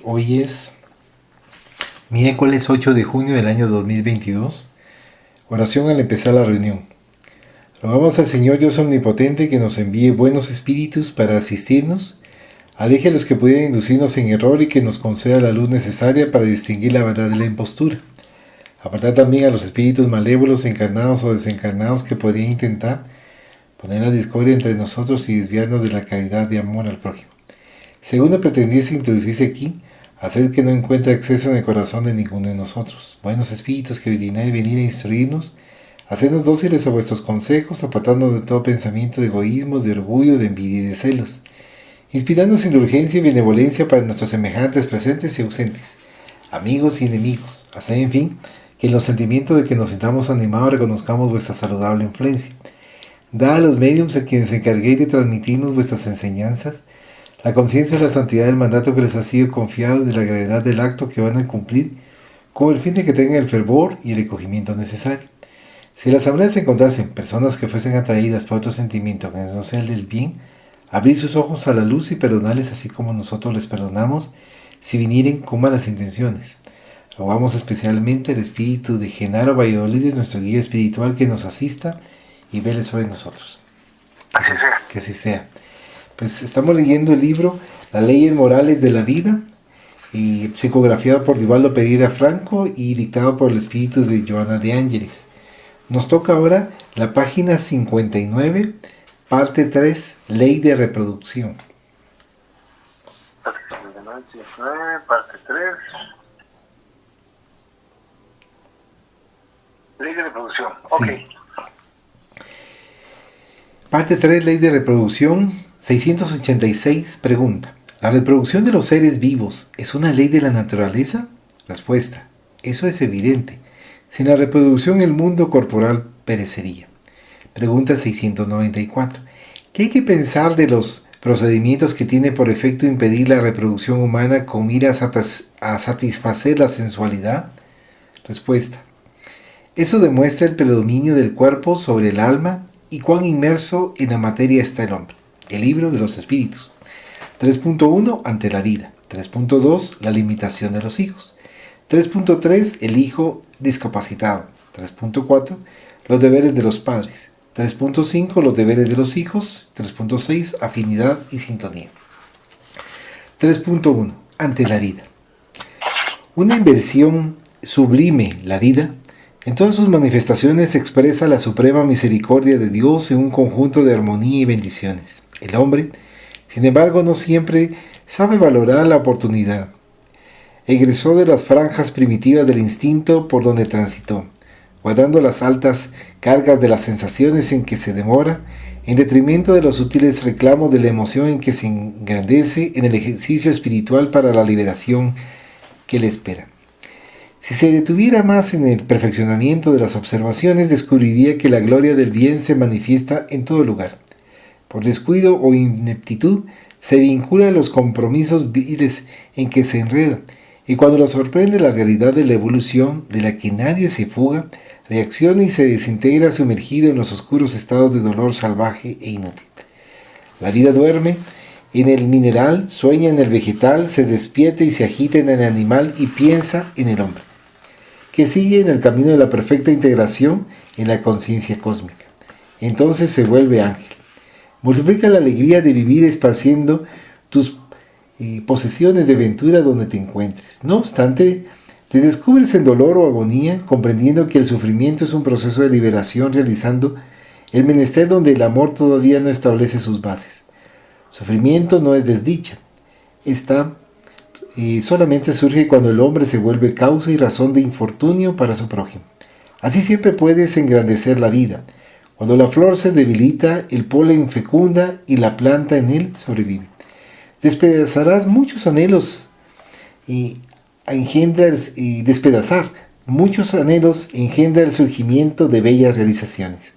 Hoy es miércoles 8 de junio del año 2022. Oración al empezar la reunión. Rogamos al Señor Dios Omnipotente que nos envíe buenos espíritus para asistirnos, aleje a los que pudieran inducirnos en error y que nos conceda la luz necesaria para distinguir la verdad de la impostura. Apartar también a los espíritus malévolos, encarnados o desencarnados, que podrían intentar poner la discordia entre nosotros y desviarnos de la caridad y amor al prójimo. Segundo, pretendiese introducirse aquí, hacer que no encuentre acceso en el corazón de ninguno de nosotros. Buenos espíritus que dignáis venir a instruirnos, hacernos dóciles a vuestros consejos, apartándonos de todo pensamiento de egoísmo, de orgullo, de envidia y de celos, inspirándonos indulgencia y benevolencia para nuestros semejantes presentes y ausentes, amigos y enemigos, hacer en fin que en los sentimientos de que nos sintamos animados reconozcamos vuestra saludable influencia. Da a los médiums a quienes se encarguéis de transmitirnos vuestras enseñanzas la conciencia de la santidad del mandato que les ha sido confiado y de la gravedad del acto que van a cumplir, con el fin de que tengan el fervor y el recogimiento necesario. Si en la asamblea se encontrasen personas que fuesen atraídas por otro sentimiento que no sea el del bien, abrir sus ojos a la luz y perdonarles así como nosotros les perdonamos si vinieren con malas intenciones. Rogamos especialmente al espíritu de Genaro Valladolid, nuestro guía espiritual, que nos asista y vele sobre nosotros. Así sea. Que así sea. Pues estamos leyendo el libro Las leyes morales de la vida, psicografiado por Divaldo Pereira Franco y dictado por el espíritu de Joana de Ángeles. Nos toca ahora la página 59, parte 3, Ley de Reproducción. Página 59, parte 3. Ley de reproducción. Sí. Ok. Parte 3, Ley de Reproducción, 686, pregunta. ¿La reproducción de los seres vivos es una ley de la naturaleza? Respuesta. Eso es evidente. Sin la reproducción el mundo corporal perecería. Pregunta 694. ¿Qué hay que pensar de los procedimientos que tiene por efecto impedir la reproducción humana con miras a satisfacer la sensualidad? Respuesta. Eso demuestra el predominio del cuerpo sobre el alma y cuán inmerso en la materia está el hombre. El libro de los espíritus. 3.1 Ante la vida. 3.2 La limitación de los hijos. 3.3 El hijo discapacitado. 3.4 Los deberes de los padres. 3.5 Los deberes de los hijos. 3.6 Afinidad y sintonía. 3.1 Ante la vida. Una inversión sublime, la vida, en todas sus manifestaciones expresa la suprema misericordia de Dios en un conjunto de armonía y bendiciones. El hombre, sin embargo, no siempre sabe valorar la oportunidad. Egresó de las franjas primitivas del instinto por donde transitó, guardando las altas cargas de las sensaciones en que se demora, en detrimento de los sutiles reclamos de la emoción en que se engrandece en el ejercicio espiritual para la liberación que le espera. Si se detuviera más en el perfeccionamiento de las observaciones, descubriría que la gloria del bien se manifiesta en todo lugar. Por descuido o ineptitud, se vincula a los compromisos viles en que se enreda, y cuando lo sorprende la realidad de la evolución, de la que nadie se fuga, reacciona y se desintegra sumergido en los oscuros estados de dolor salvaje e inútil. La vida duerme en el mineral, sueña en el vegetal, se despierta y se agita en el animal y piensa en el hombre, que sigue en el camino de la perfecta integración en la conciencia cósmica. Entonces se vuelve ángel. Multiplica la alegría de vivir esparciendo tus posesiones de ventura donde te encuentres. No obstante, te descubres en dolor o agonía, comprendiendo que el sufrimiento es un proceso de liberación, realizando el menester donde el amor todavía no establece sus bases. Sufrimiento no es desdicha. Solamente surge cuando el hombre se vuelve causa y razón de infortunio para su prójimo. Así siempre puedes engrandecer la vida. Cuando la flor se debilita, el polen fecunda y la planta en él sobrevive. Despedazar muchos anhelos engendra el surgimiento de bellas realizaciones.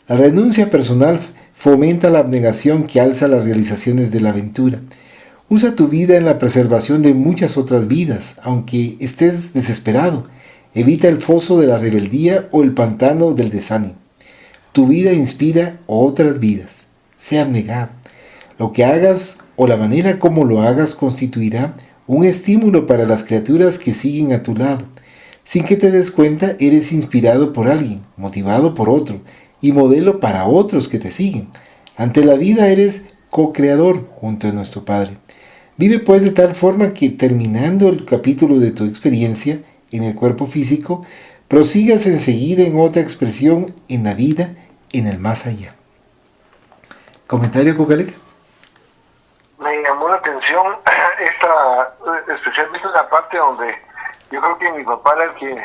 La renuncia personal fomenta la abnegación que alza las realizaciones de la aventura. Usa tu vida en la preservación de muchas otras vidas, aunque estés desesperado. Evita el foso de la rebeldía o el pantano del desánimo. Tu vida inspira otras vidas. Sea abnegado. Lo que hagas o la manera como lo hagas constituirá un estímulo para las criaturas que siguen a tu lado. Sin que te des cuenta, eres inspirado por alguien, motivado por otro, y modelo para otros que te siguen. Ante la vida eres co-creador junto a nuestro Padre. Vive pues de tal forma que terminando el capítulo de tu experiencia en el cuerpo físico, prosigas enseguida en otra expresión en la vida, en el más allá. ¿Comentario, Cucalica? Me llamó la atención especialmente la parte donde yo creo que mi papá era el que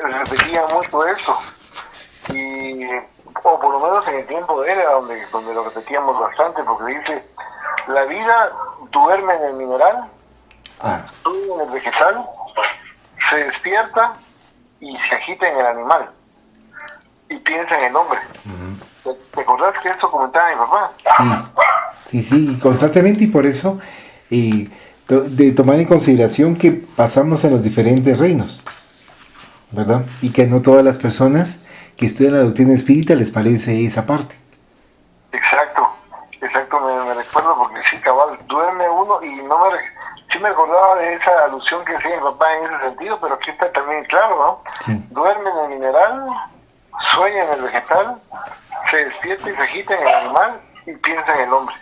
repetía mucho eso. O por lo menos en el tiempo de él era donde lo repetíamos bastante, porque dice, la vida duerme en el mineral, duerme en el vegetal, se despierta y se agita en el animal y piensa en el hombre. ¿Te acordás que esto comentaba mi papá? Sí, constantemente, y por eso de tomar en consideración que pasamos en los diferentes reinos, ¿verdad? Y que no todas las personas que estudian la doctrina espírita les parece esa parte. Exacto, me recuerdo porque sí, cabal, duerme uno y sí me acordaba de esa alusión que hacía mi papá en ese sentido, pero aquí está también claro, ¿no? Sí. Duerme en el mineral, sueña en el vegetal, se despierta y se agita en el animal y piensa en el hombre.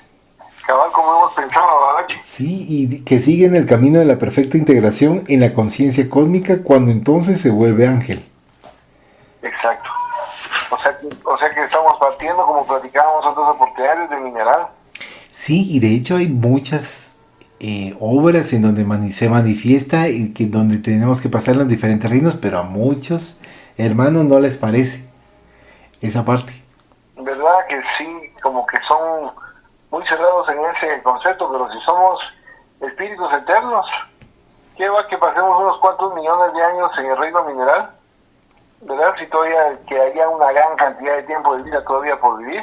Cabal, como hemos pensado, ¿verdad? Sí, y que siguen el camino de la perfecta integración en la conciencia cósmica cuando entonces se vuelve ángel. Exacto. O sea que estamos partiendo, como platicábamos otras oportunidades, de mineral. Sí, y de hecho hay muchas obras en donde se manifiesta y donde tenemos que pasar los diferentes reinos, pero a muchos hermanos no les parece esa parte. ¿Verdad que sí? Como que son muy cerrados en ese concepto, pero si somos espíritus eternos, ¿qué va que pasemos unos cuantos millones de años en el reino mineral? ¿Verdad? Si todavía que haya una gran cantidad de tiempo de vida todavía por vivir,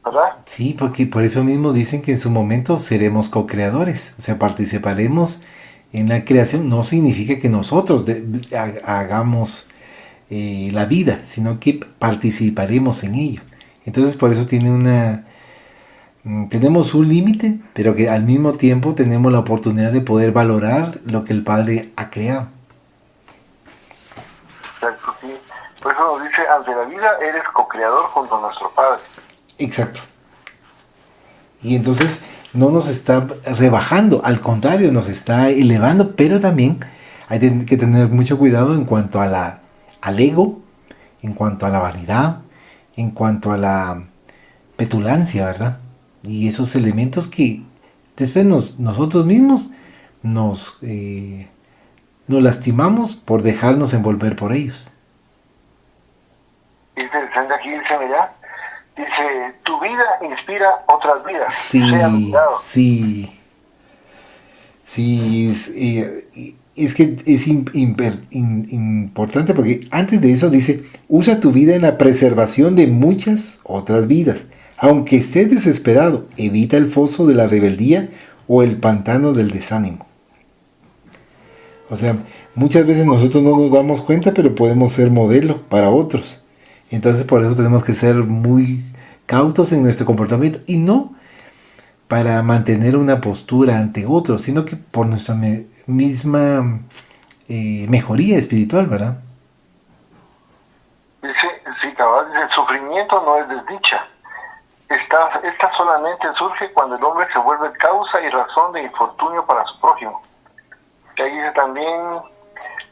¿verdad? Sí, porque por eso mismo dicen que en su momento seremos co-creadores, o sea, participaremos en la creación. No significa que nosotros hagamos la vida, sino que participaremos en ello. Entonces por eso tenemos un límite, pero que al mismo tiempo tenemos la oportunidad de poder valorar lo que el Padre ha creado. Exacto, sí. Por eso nos dice, ante la vida eres co-creador junto a nuestro Padre. Exacto. Y entonces no nos está rebajando, al contrario, nos está elevando, pero también hay que tener mucho cuidado en cuanto al ego, en cuanto a la vanidad, en cuanto a la petulancia, ¿verdad? Y esos elementos que después nosotros mismos nos lastimamos por dejarnos envolver por ellos. Interesante, aquí dice, mira, dice, tu vida inspira otras vidas. Sí, es que es importante porque antes de eso dice, usa tu vida en la preservación de muchas otras vidas. Aunque estés desesperado, evita el foso de la rebeldía o el pantano del desánimo. O sea, muchas veces nosotros no nos damos cuenta, pero podemos ser modelo para otros. Entonces por eso tenemos que ser muy cautos en nuestro comportamiento, y no para mantener una postura ante otros, sino que por nuestra misma mejoría espiritual, ¿verdad? Sí, cabal, dice, el sufrimiento no es desdicha. Esta solamente surge cuando el hombre se vuelve causa y razón de infortunio para su prójimo. Que ahí dice también,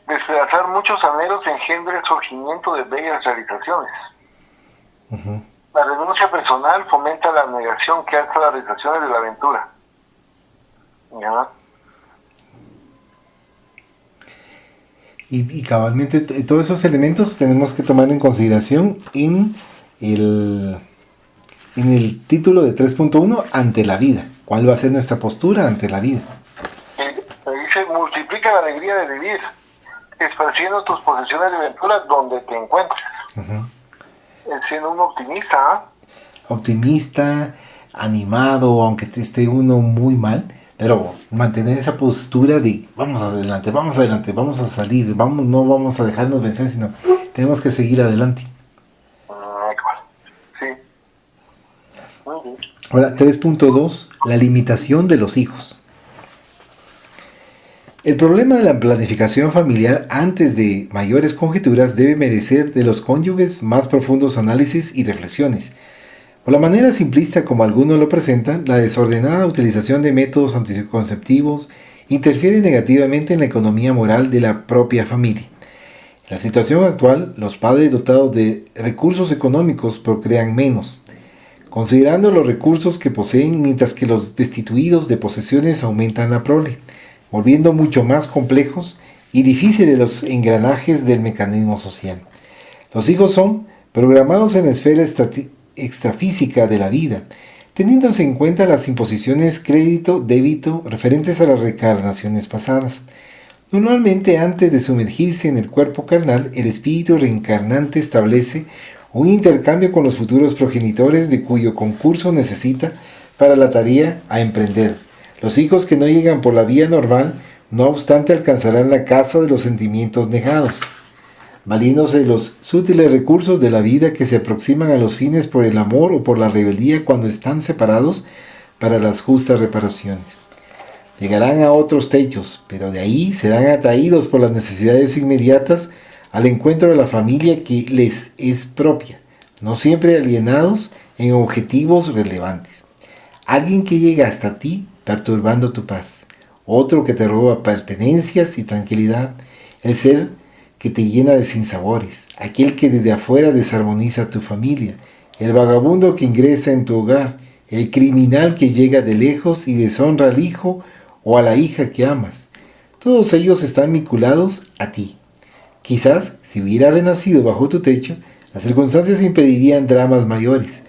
despedazar muchos anhelos engendra el surgimiento de bellas realizaciones. Uh-huh. La renuncia personal fomenta la negación que alza las realizaciones de la aventura. ¿Ya? Y cabalmente todos esos elementos tenemos que tomar en consideración en el título de 3.1, ante la vida. ¿Cuál va a ser nuestra postura ante la vida? Dice, multiplica la alegría de vivir, esparciendo tus posesiones de aventura donde te encuentres. Uh-huh. Siendo un optimista. Optimista, animado, aunque esté uno muy mal, pero mantener esa postura de vamos adelante, vamos a salir, no vamos a dejarnos vencer, sino tenemos que seguir adelante. Sí. Ahora, 3.2, la limitación de los hijos. El problema de la planificación familiar antes de mayores conjeturas debe merecer de los cónyuges más profundos análisis y reflexiones. Por la manera simplista como algunos lo presentan, la desordenada utilización de métodos anticonceptivos interfiere negativamente en la economía moral de la propia familia. En la situación actual, los padres dotados de recursos económicos procrean menos, considerando los recursos que poseen, mientras que los destituidos de posesiones aumentan la prole, volviendo mucho más complejos y difíciles los engranajes del mecanismo social. Los hijos son programados en la esfera extrafísica de la vida, teniéndose en cuenta las imposiciones crédito-débito referentes a las reencarnaciones pasadas. Normalmente, antes de sumergirse en el cuerpo carnal, el espíritu reencarnante establece un intercambio con los futuros progenitores de cuyo concurso necesita para la tarea a emprender. Los hijos que no llegan por la vía normal, no obstante, alcanzarán la casa de los sentimientos negados, valiéndose de los sutiles recursos de la vida que se aproximan a los fines por el amor o por la rebeldía cuando están separados para las justas reparaciones. Llegarán a otros techos, pero de ahí serán atraídos por las necesidades inmediatas al encuentro de la familia que les es propia, no siempre alienados en objetivos relevantes. Alguien que llega hasta ti perturbando tu paz, otro que te roba pertenencias y tranquilidad, el ser que te llena de sinsabores, aquel que desde afuera desarmoniza tu familia, el vagabundo que ingresa en tu hogar, el criminal que llega de lejos y deshonra al hijo o a la hija que amas. Todos ellos están vinculados a ti. Quizás, si hubiera renacido bajo tu techo, las circunstancias impedirían dramas mayores.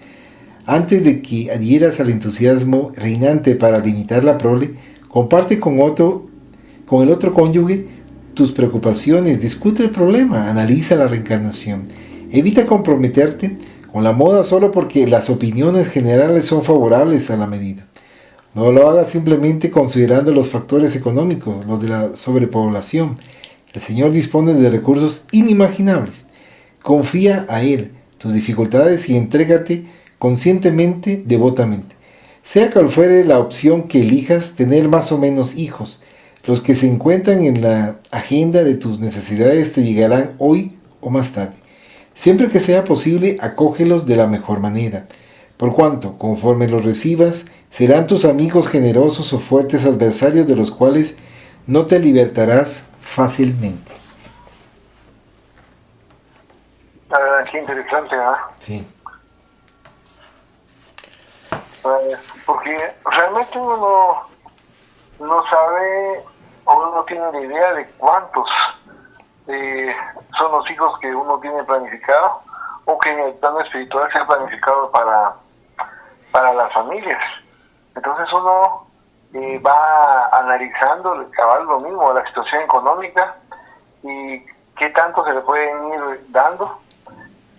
Antes de que adhieras al entusiasmo reinante para limitar la prole, comparte con el otro cónyuge tus preocupaciones, discute el problema, analiza la reencarnación. Evita comprometerte con la moda solo porque las opiniones generales son favorables a la medida. No lo hagas simplemente considerando los factores económicos, los de la sobrepoblación. El Señor dispone de recursos inimaginables. Confía a Él tus dificultades y entrégate conscientemente, devotamente. Sea cual fuere la opción que elijas, tener más o menos hijos, los que se encuentran en la agenda de tus necesidades te llegarán hoy o más tarde. Siempre que sea posible, acógelos de la mejor manera, por cuanto, conforme los recibas, serán tus amigos generosos o fuertes adversarios de los cuales no te libertarás fácilmente. La verdad, qué interesante, ¿verdad? Sí. Porque realmente uno no sabe o uno no tiene la idea de cuántos son los hijos que uno tiene planificado o que en el plano espiritual se ha planificado para las familias. Entonces uno va analizando cabal lo mismo, la situación económica y qué tanto se le pueden ir dando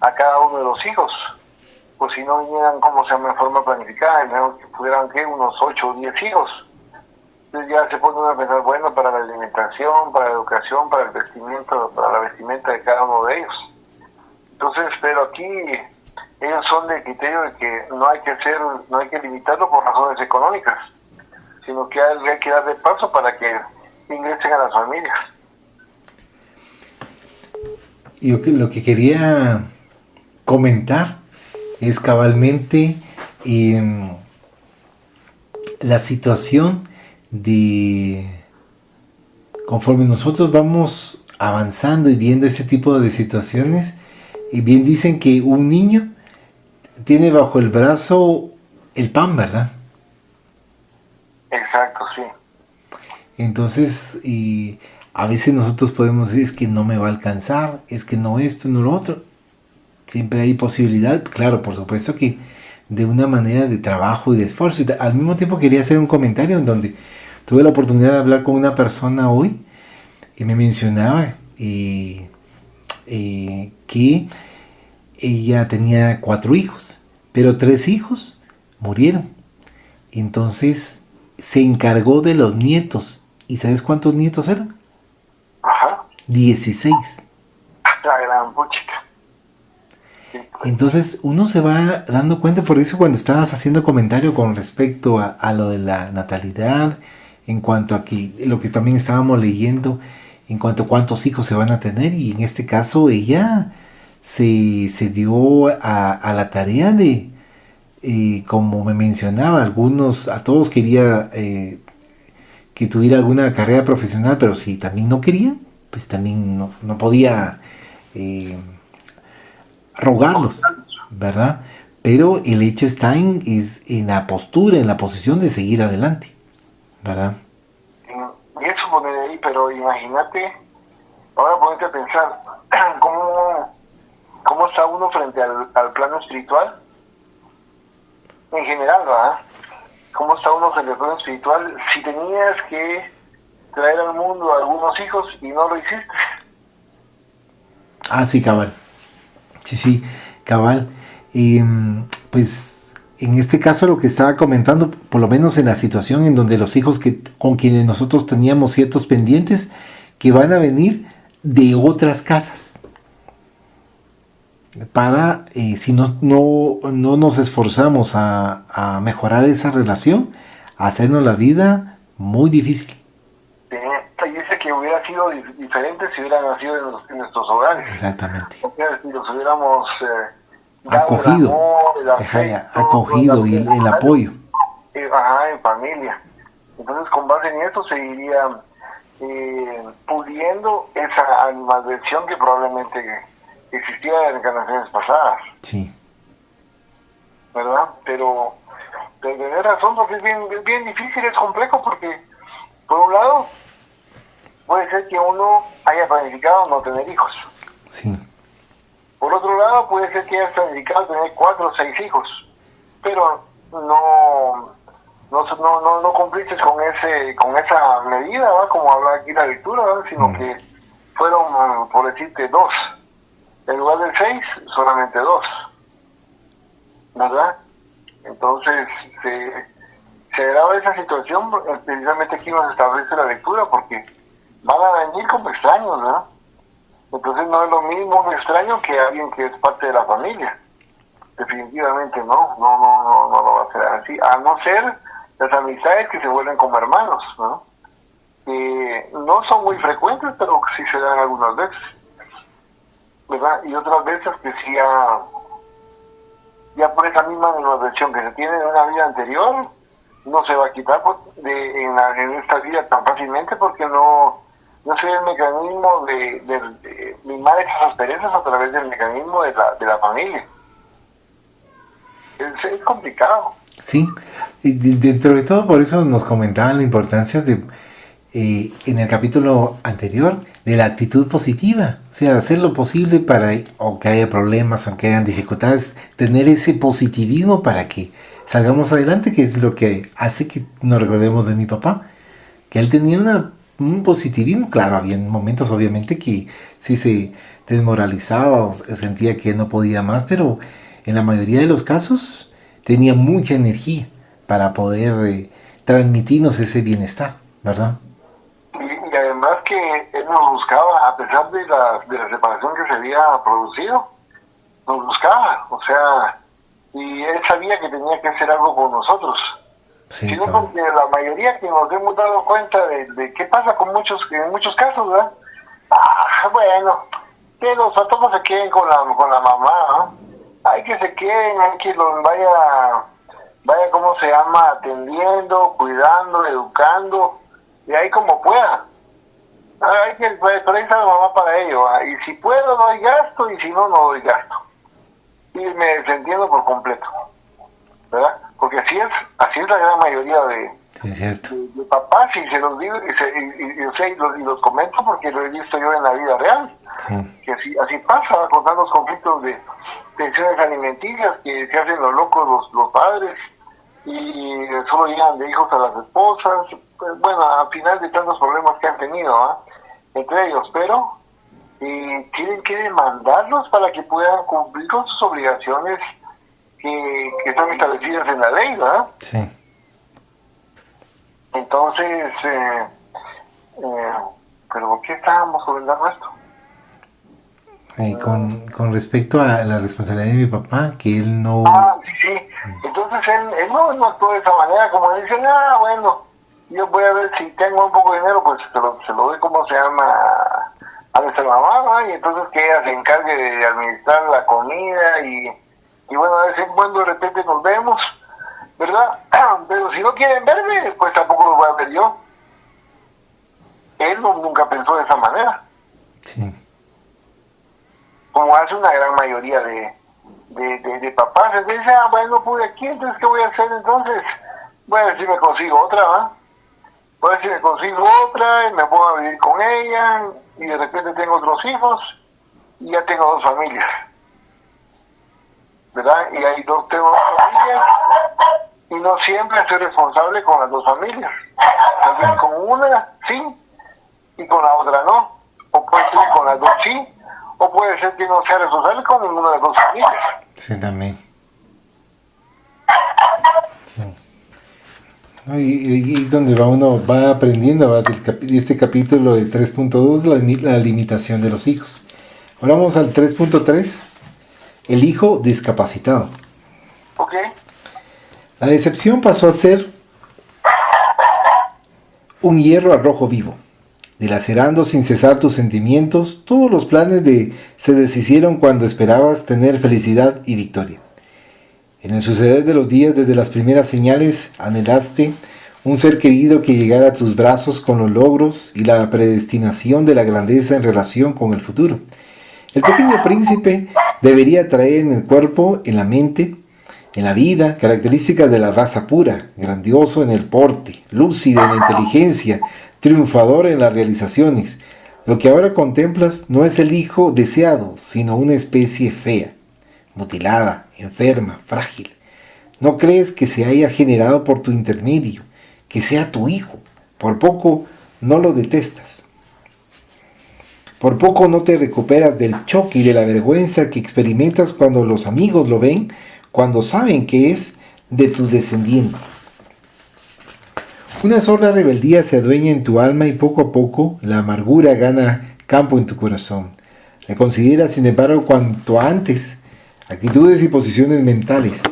a cada uno de los hijos. Pues si no vinieran, como se llama, en forma planificada, que pudieran que unos 8 o 10 hijos. Entonces ya se pone uno a pensar, bueno, para la alimentación, para la educación, para el vestimenta, para la vestimenta de cada uno de ellos. Entonces, pero aquí ellos son del criterio de que no hay que limitarlo por razones económicas, sino que hay que darle paso para que ingresen a las familias. Yo lo que quería comentar es cabalmente la situación de conforme nosotros vamos avanzando y viendo este tipo de situaciones, y bien dicen que un niño tiene bajo el brazo el pan, ¿verdad? Exacto, sí. Entonces, y a veces nosotros podemos decir, es que no me va a alcanzar, es que no esto, no lo otro. Siempre hay posibilidad, claro, por supuesto que de una manera de trabajo y de esfuerzo. Y al mismo tiempo quería hacer un comentario en donde tuve la oportunidad de hablar con una persona hoy y me mencionaba que ella tenía 4 hijos, pero 3 hijos murieron. Entonces se encargó de los nietos. ¿Y sabes cuántos nietos eran? Ajá. 16. La gran puchica. Entonces uno se va dando cuenta, por eso cuando estabas haciendo comentario con respecto a lo de la natalidad en cuanto a que lo que también estábamos leyendo, en cuanto a cuántos hijos se van a tener, y en este caso ella se dio a la tarea de, como me mencionaba, a todos quería que tuviera alguna carrera profesional, pero si también no quería, pues también no podía eh, rogarlos, ¿verdad? Pero el hecho está en la postura, en la posición de seguir adelante, ¿verdad? Y eso pone de ahí, pero imagínate, ahora ponete a pensar, ¿cómo está uno frente al plano espiritual? En general, ¿verdad? ¿Cómo está uno frente al plano espiritual si tenías que traer al mundo a algunos hijos y no lo hiciste? Ah, sí, cabal. Sí, cabal. Y pues en este caso lo que estaba comentando, por lo menos en la situación en donde los hijos con quienes nosotros teníamos ciertos pendientes, que van a venir de otras casas. Para, si no nos esforzamos a mejorar esa relación, hacernos la vida muy difícil. Y dice que hubiera sido diferente si hubieran nacido en nuestros hogares. Exactamente. O sea, si los hubiéramos acogido, el afecto, acogido y el apoyo. En familia. Entonces, con base en eso, se iría pudiendo esa animadversión que probablemente existía en encarnaciones pasadas. Sí. ¿Verdad? Pero tener razón, porque es bien difícil, es complejo, porque, por un lado, puede ser que uno haya planificado no tener hijos. Sí. Por otro lado, puede ser que hayas planificado tener 4 o 6 hijos, pero no cumpliste con esa medida, ¿va? Como habla aquí la lectura, ¿va? Sino que fueron, por decirte, 2. En lugar de 6, solamente 2. ¿Verdad? Entonces, se daba esa situación, precisamente aquí nos establece la lectura, porque van a venir como extraños, ¿verdad? Entonces no es lo mismo un extraño que alguien que es parte de la familia. Definitivamente no lo va a hacer así, a no ser las amistades que se vuelven como hermanos, ¿no? No son muy frecuentes, pero sí se dan algunas veces, ¿verdad? Y otras veces que sí ya por esa misma animadversión que se tiene de una vida anterior, no se va a quitar en esta vida tan fácilmente, porque no sé el mecanismo de mimar esas asperezas a través del mecanismo de la familia. Es complicado. Sí, y dentro de todo, por eso nos comentaban la importancia de, en el capítulo anterior, de la actitud positiva. O sea, hacer lo posible para, aunque haya problemas, aunque hayan dificultades, tener ese positivismo para que salgamos adelante, que es lo que hace que nos recordemos de mi papá, que él tenía un positivismo. Claro, había momentos obviamente que sí se desmoralizaba o sentía que no podía más, pero en la mayoría de los casos tenía mucha energía para poder transmitirnos ese bienestar, ¿verdad? Y además que él nos buscaba, a pesar de la separación que se había producido, nos buscaba, o sea, y él sabía que tenía que hacer algo con nosotros. Sí, Sino porque la mayoría que nos hemos dado cuenta de qué pasa en muchos casos, ¿verdad? Bueno, que los patojos se queden con la mamá, ¿no? Hay que se queden, hay que los vaya, ¿cómo se llama? Atendiendo, cuidando, educando, y ahí como pueda. Hay que, pero ahí está la mamá para ello, ¿verdad? Y si puedo doy gasto, y si no doy gasto. Y me desentiendo por completo, ¿verdad? Porque así es la gran mayoría de papás, y se los digo y los comento porque lo he visto yo en la vida real. Sí. Que así pasa con tantos conflictos de tensiones alimenticias, que se hacen los locos los padres y solo llegan de hijos a las esposas. Bueno, al final de tantos problemas que han tenido, entre ellos, pero tienen que demandarlos para que puedan cumplir con sus obligaciones que están establecidas en la ley, ¿verdad? Sí. Entonces, ¿pero por qué estábamos comentando esto? Con respecto a la responsabilidad de mi papá, que él no... Sí. Entonces él no actuó de esa manera, como dicen, bueno, yo voy a ver si tengo un poco de dinero, pues se lo doy, ¿cómo se llama? A nuestra mamá, ¿no? Y entonces que ella se encargue de administrar la comida y bueno, de vez en cuando de repente nos vemos, ¿verdad? Pero si no quieren verme, pues tampoco los voy a ver yo. Él nunca pensó de esa manera. Sí. Como hace una gran mayoría de papás, entonces dice, bueno, no pude aquí, entonces ¿qué voy a hacer entonces? Voy a ver si me consigo otra, ¿va? Voy a ver si me consigo otra y me pongo a vivir con ella y de repente tengo otros hijos y ya tengo dos familias, ¿verdad? Y ahí tengo dos familias y no siempre soy responsable con las dos familias. Tal vez con una sí y con la otra no, o puede ser que con las dos sí, o puede ser que no sea responsable con ninguna de las dos familias. Sí, también. Sí. ¿No? Y es donde uno va aprendiendo, ¿va? De este capítulo de 3.2, la limitación de los hijos. Ahora vamos al 3.3, el hijo discapacitado. ¿Ok? La decepción pasó a ser un hierro al rojo vivo, dilacerando sin cesar tus sentimientos. Todos los planes se deshicieron cuando esperabas tener felicidad y victoria. En el suceder de los días, desde las primeras señales, anhelaste un ser querido que llegara a tus brazos con los logros y la predestinación de la grandeza en relación con el futuro. El pequeño príncipe debería traer en el cuerpo, en la mente, en la vida, características de la raza pura, grandioso en el porte, lúcido en la inteligencia, triunfador en las realizaciones. Lo que ahora contemplas no es el hijo deseado, sino una especie fea, mutilada, enferma, frágil. No crees que se haya generado por tu intermedio, que sea tu hijo. Por poco no lo detestas. Por poco no te recuperas del choque y de la vergüenza que experimentas cuando los amigos lo ven, cuando saben que es de tus descendientes. Una sorda rebeldía se adueña en tu alma y poco a poco la amargura gana campo en tu corazón. Le consideras, sin embargo, cuanto antes actitudes y posiciones mentales.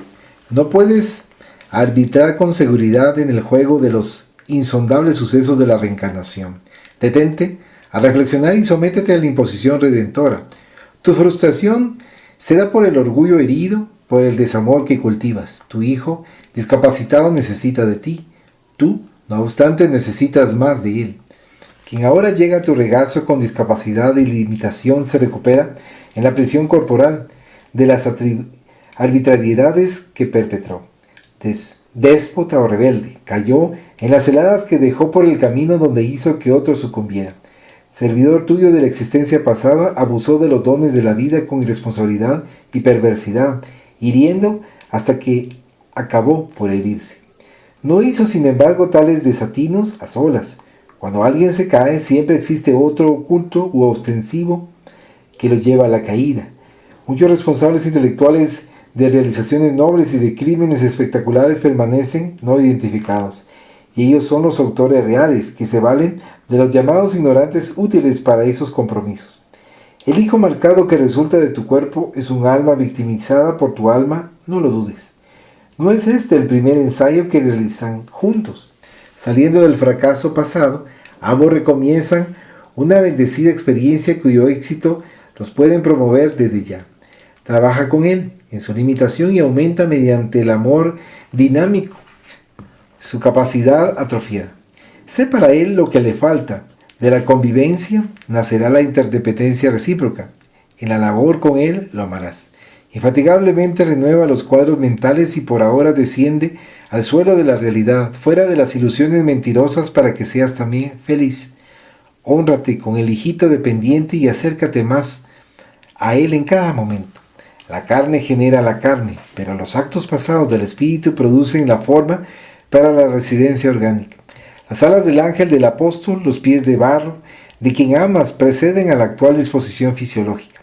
No puedes arbitrar con seguridad en el juego de los insondables sucesos de la reencarnación. Detente a reflexionar y sométete a la imposición redentora. Tu frustración se da por el orgullo herido, por el desamor que cultivas. Tu hijo discapacitado necesita de ti. Tú, no obstante, necesitas más de él. Quien ahora llega a tu regazo con discapacidad y limitación se recupera en la prisión corporal de las arbitrariedades que perpetró. Déspota o rebelde, cayó en las heladas que dejó por el camino donde hizo que otros sucumbieran. Servidor tuyo de la existencia pasada, abusó de los dones de la vida con irresponsabilidad y perversidad, hiriendo hasta que acabó por herirse. No hizo, sin embargo, tales desatinos a solas. Cuando alguien se cae, siempre existe otro oculto u ostensivo que lo lleva a la caída. Muchos responsables intelectuales de realizaciones nobles y de crímenes espectaculares permanecen no identificados, y ellos son los autores reales, que se valen de los llamados ignorantes útiles para esos compromisos. El hijo marcado que resulta de tu cuerpo es un alma victimizada por tu alma, no lo dudes. No es este el primer ensayo que realizan juntos. Saliendo del fracaso pasado, ambos recomienzan una bendecida experiencia cuyo éxito los pueden promover desde ya. Trabaja con él en su limitación y aumenta mediante el amor dinámico su capacidad atrofiada. Sé para él lo que le falta. De la convivencia nacerá la interdependencia recíproca. En la labor con él lo amarás. Infatigablemente renueva los cuadros mentales y por ahora desciende al suelo de la realidad, fuera de las ilusiones mentirosas para que seas también feliz. Hónrate con el hijito dependiente y acércate más a él en cada momento. La carne genera la carne, pero los actos pasados del espíritu producen la forma para la residencia orgánica. Las alas del ángel del apóstol, los pies de barro, de quien amas, preceden a la actual disposición fisiológica.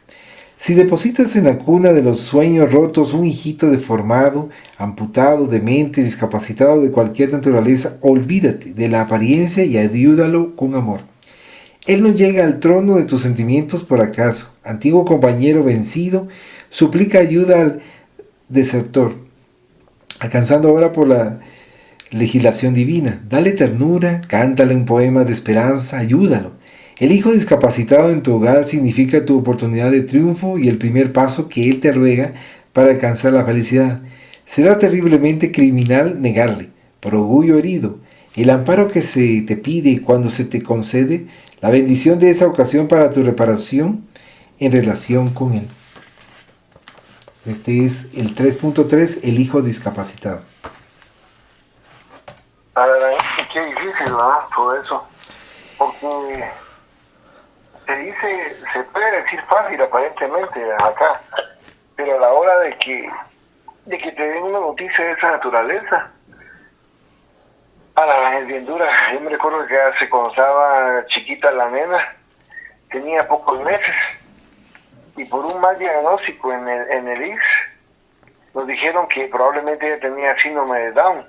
Si depositas en la cuna de los sueños rotos un hijito deformado, amputado, demente, discapacitado de cualquier naturaleza, olvídate de la apariencia y ayúdalo con amor. Él no llega al trono de tus sentimientos por acaso. Antiguo compañero vencido, suplica ayuda al desertor, alcanzando ahora por la legislación divina. Dale ternura, cántale un poema de esperanza, ayúdalo. El hijo discapacitado en tu hogar significa tu oportunidad de triunfo y el primer paso que él te ruega para alcanzar la felicidad. Será terriblemente criminal negarle, por orgullo herido, el amparo que se te pide cuando se te concede la bendición de esa ocasión para tu reparación en relación con él. Este es el 3.3, el hijo discapacitado. Qué difícil, ¿no? Todo eso. Porque se puede decir fácil aparentemente acá, pero a la hora de que te den una noticia de esa naturaleza, es bien dura. Yo me recuerdo que cuando estaba chiquita la nena, tenía pocos meses, y por un mal diagnóstico en el ISSSTE, nos dijeron que probablemente ella tenía síndrome de Down,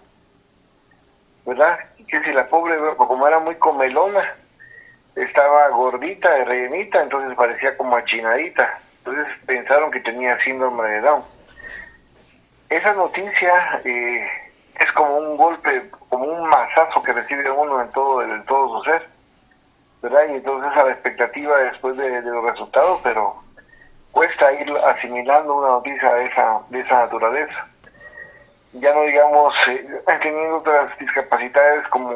¿verdad? Que si la pobre, como era muy comelona, estaba gordita, rellenita, entonces parecía como achinadita. Entonces pensaron que tenía síndrome de Down. Esa noticia es como un golpe, como un mazazo que recibe uno en todo su ser, ¿verdad? Y entonces a la expectativa después de los resultados, pero cuesta ir asimilando una noticia de esa naturaleza. Ya no digamos teniendo otras discapacidades como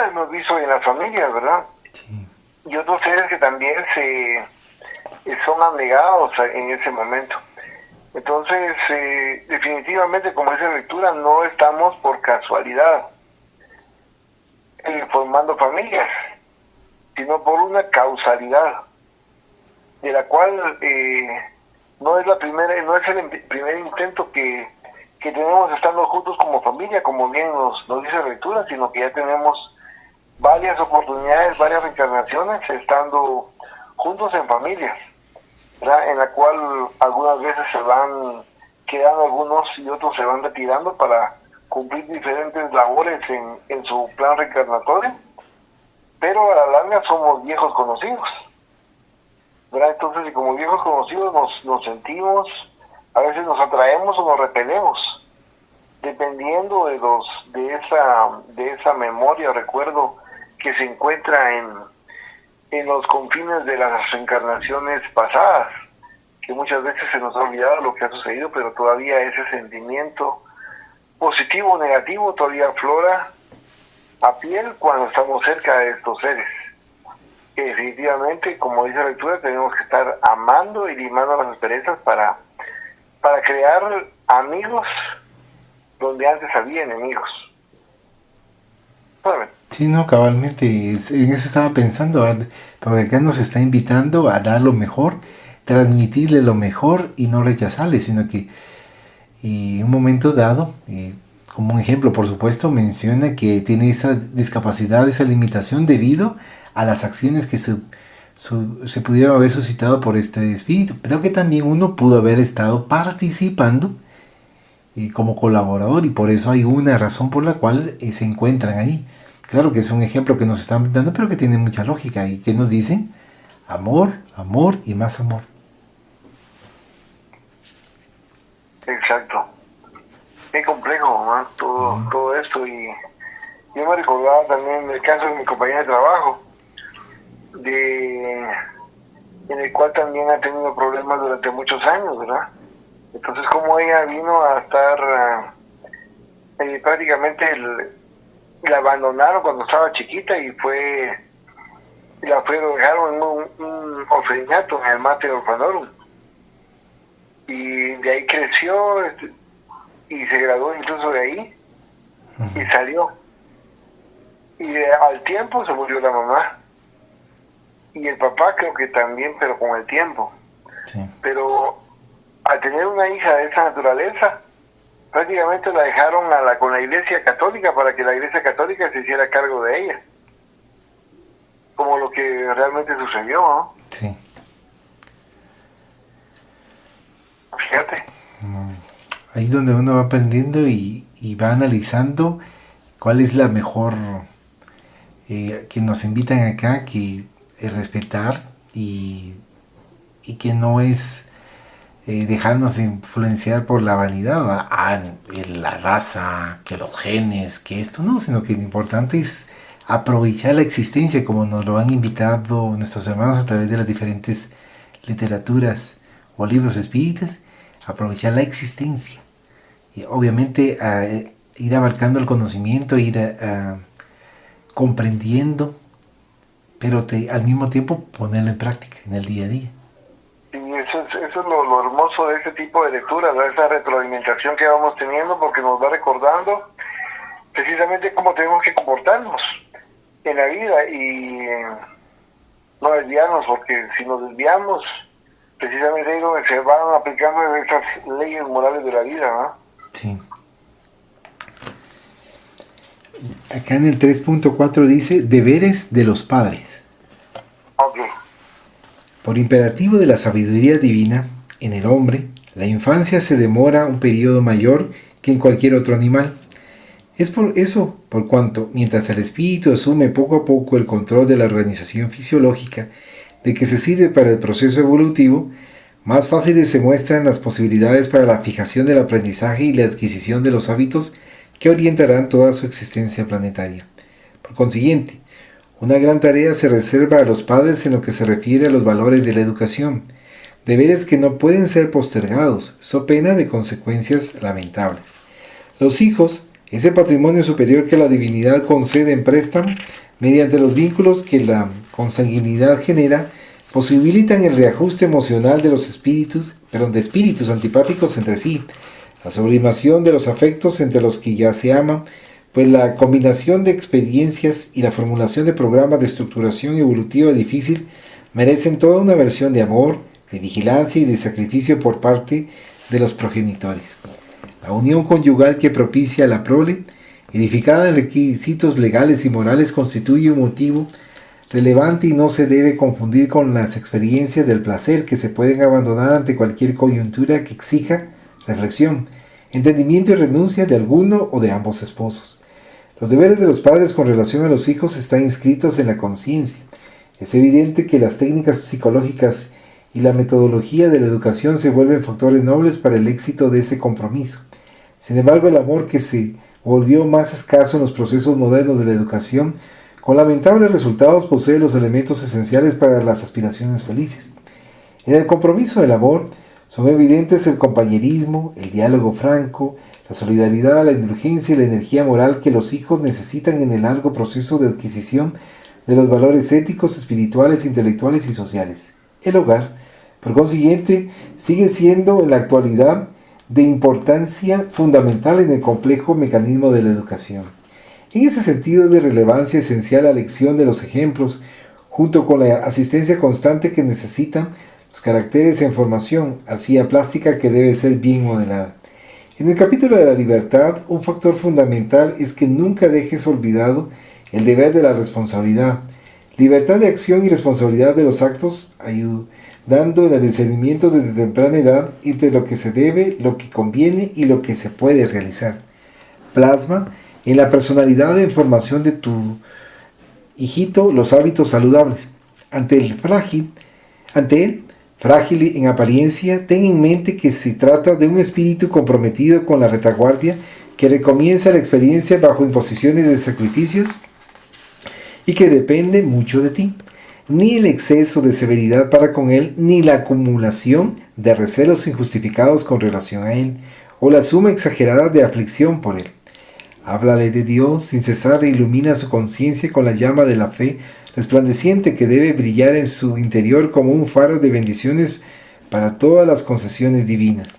hemos visto en las familias, ¿verdad? Sí. Y otros seres que también son abnegados en ese momento. Entonces, definitivamente, como dice la lectura, no estamos por casualidad formando familias, sino por una causalidad, de la cual no es el primer intento que tenemos estando juntos como familia, como bien nos dice la lectura, sino que ya tenemos varias oportunidades, varias reencarnaciones estando juntos en familias, ¿verdad? En la cual algunas veces se van quedando algunos y otros se van retirando para cumplir diferentes labores en su plan reencarnatorio, pero a la larga somos viejos conocidos, ¿verdad? Entonces, y como viejos conocidos nos sentimos, a veces nos atraemos o nos repelemos, dependiendo de esa memoria o recuerdo que se encuentra en los confines de las reencarnaciones pasadas, que muchas veces se nos ha olvidado lo que ha sucedido, pero todavía ese sentimiento positivo o negativo todavía aflora a piel cuando estamos cerca de estos seres. Que definitivamente, como dice la lectura, tenemos que estar amando y limando las asperezas para crear amigos donde antes había enemigos. Sí, no, cabalmente, en eso estaba pensando, porque acá nos está invitando a dar lo mejor, transmitirle lo mejor y no rechazarle, sino que en un momento dado, como un ejemplo, por supuesto, menciona que tiene esa discapacidad, esa limitación debido a las acciones que se pudieron haber suscitado por este espíritu, pero que también uno pudo haber estado participando como colaborador, y por eso hay una razón por la cual se encuentran ahí. Claro que es un ejemplo que nos están dando, pero que tiene mucha lógica. ¿Y que nos dicen? Amor, amor y más amor. Exacto. Qué complejo, ¿no? Todo esto. Y yo me recordaba también el caso de mi compañera de trabajo, en el cual también ha tenido problemas durante muchos años, ¿verdad? Entonces, como ella vino a estar prácticamente la abandonaron cuando estaba chiquita y la dejaron en un orfanato, en el Mater Orphanorum, y de ahí creció y se graduó incluso de ahí y salió, y al tiempo se murió la mamá y el papá, creo que también, pero con el tiempo. Sí. Pero al tener una hija de esa naturaleza, prácticamente la dejaron con la Iglesia Católica para que la Iglesia Católica se hiciera cargo de ella. Como lo que realmente sucedió, ¿no? Sí. Fíjate. Ahí es donde uno va aprendiendo y va analizando cuál es la mejor que nos invitan acá, que respetar y que no es dejarnos influenciar por la vanidad, ¿va? La raza, que los genes, que esto, no, sino que lo importante es aprovechar la existencia como nos lo han invitado nuestros hermanos a través de las diferentes literaturas o libros espíritas, aprovechar la existencia y obviamente ir abarcando el conocimiento, ir comprendiendo, pero al mismo tiempo ponerlo en práctica en el día a día. Y eso es lo hermoso de ese tipo de lectura, ¿no? Esa retroalimentación que vamos teniendo, porque nos va recordando precisamente cómo tenemos que comportarnos en la vida y no desviarnos, porque si nos desviamos, precisamente ahí donde se van aplicando esas leyes morales de la vida, ¿no? Sí. Acá en el 3.4 dice deberes de los padres. Ok. Por imperativo de la sabiduría divina, en el hombre, la infancia se demora un periodo mayor que en cualquier otro animal. Es por eso, por cuanto, mientras el espíritu asume poco a poco el control de la organización fisiológica de que se sirve para el proceso evolutivo, más fáciles se muestran las posibilidades para la fijación del aprendizaje y la adquisición de los hábitos que orientarán toda su existencia planetaria. Por consiguiente, una gran tarea se reserva a los padres en lo que se refiere a los valores de la educación, deberes que no pueden ser postergados, so pena de consecuencias lamentables. Los hijos, ese patrimonio superior que la divinidad concede en préstamo, mediante los vínculos que la consanguinidad genera, posibilitan el reajuste emocional de los espíritus antipáticos entre sí, la sublimación de los afectos entre los que ya se aman, pues la combinación de experiencias y la formulación de programas de estructuración evolutiva difícil merecen toda una versión de amor, de vigilancia y de sacrificio por parte de los progenitores. La unión conyugal que propicia la prole, edificada en requisitos legales y morales, constituye un motivo relevante y no se debe confundir con las experiencias del placer que se pueden abandonar ante cualquier coyuntura que exija reflexión, entendimiento y renuncia de alguno o de ambos esposos. Los deberes de los padres con relación a los hijos están inscritos en la conciencia. Es evidente que las técnicas psicológicas y la metodología de la educación se vuelven factores nobles para el éxito de ese compromiso. Sin embargo, el amor que se volvió más escaso en los procesos modernos de la educación, con lamentables resultados, posee los elementos esenciales para las aspiraciones felices. En el compromiso del amor son evidentes el compañerismo, el diálogo franco, la solidaridad, la indulgencia y la energía moral que los hijos necesitan en el largo proceso de adquisición de los valores éticos, espirituales, intelectuales y sociales. El hogar, por consiguiente, sigue siendo en la actualidad de importancia fundamental en el complejo mecanismo de la educación. En ese sentido, es de relevancia esencial la elección de los ejemplos, junto con la asistencia constante que necesitan los caracteres en formación, arcilla plástica que debe ser bien modelada. En el capítulo de la libertad, un factor fundamental es que nunca dejes olvidado el deber de la responsabilidad, libertad de acción y responsabilidad de los actos, ayudando en el discernimiento desde temprana edad entre lo que se debe, lo que conviene y lo que se puede realizar. Plasma en la personalidad en formación de tu hijito los hábitos saludables. Ante él, frágil en apariencia, ten en mente que se trata de un espíritu comprometido con la retaguardia que recomienza la experiencia bajo imposiciones de sacrificios y que depende mucho de ti. Ni el exceso de severidad para con él, ni la acumulación de recelos injustificados con relación a él, o la suma exagerada de aflicción por él. Háblale de Dios sin cesar e ilumina su conciencia con la llama de la fe resplandeciente que debe brillar en su interior como un faro de bendiciones para todas las concesiones divinas.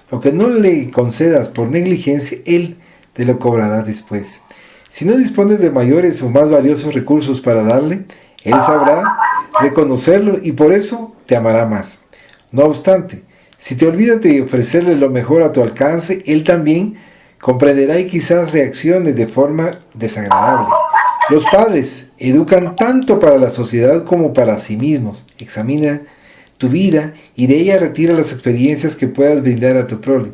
Lo que no le concedas por negligencia, Él te lo cobrará después. Si no dispones de mayores o más valiosos recursos para darle, Él sabrá reconocerlo y por eso te amará más. No obstante, si te olvidas de ofrecerle lo mejor a tu alcance, Él también comprenderá y quizás reaccione de forma desagradable. Los padres educan tanto para la sociedad como para sí mismos. Examina tu vida y de ella retira las experiencias que puedas brindar a tu prole.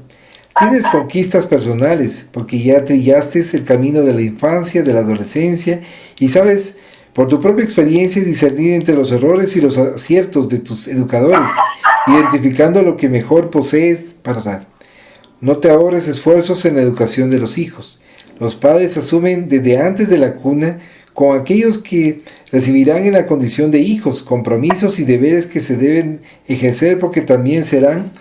Tienes conquistas personales porque ya trillaste el camino de la infancia, de la adolescencia y sabes por tu propia experiencia discernir entre los errores y los aciertos de tus educadores identificando lo que mejor posees para dar. No te ahorres esfuerzos en la educación de los hijos. Los padres asumen desde antes de la cuna con aquellos que recibirán en la condición de hijos compromisos y deberes que se deben ejercer porque también serán,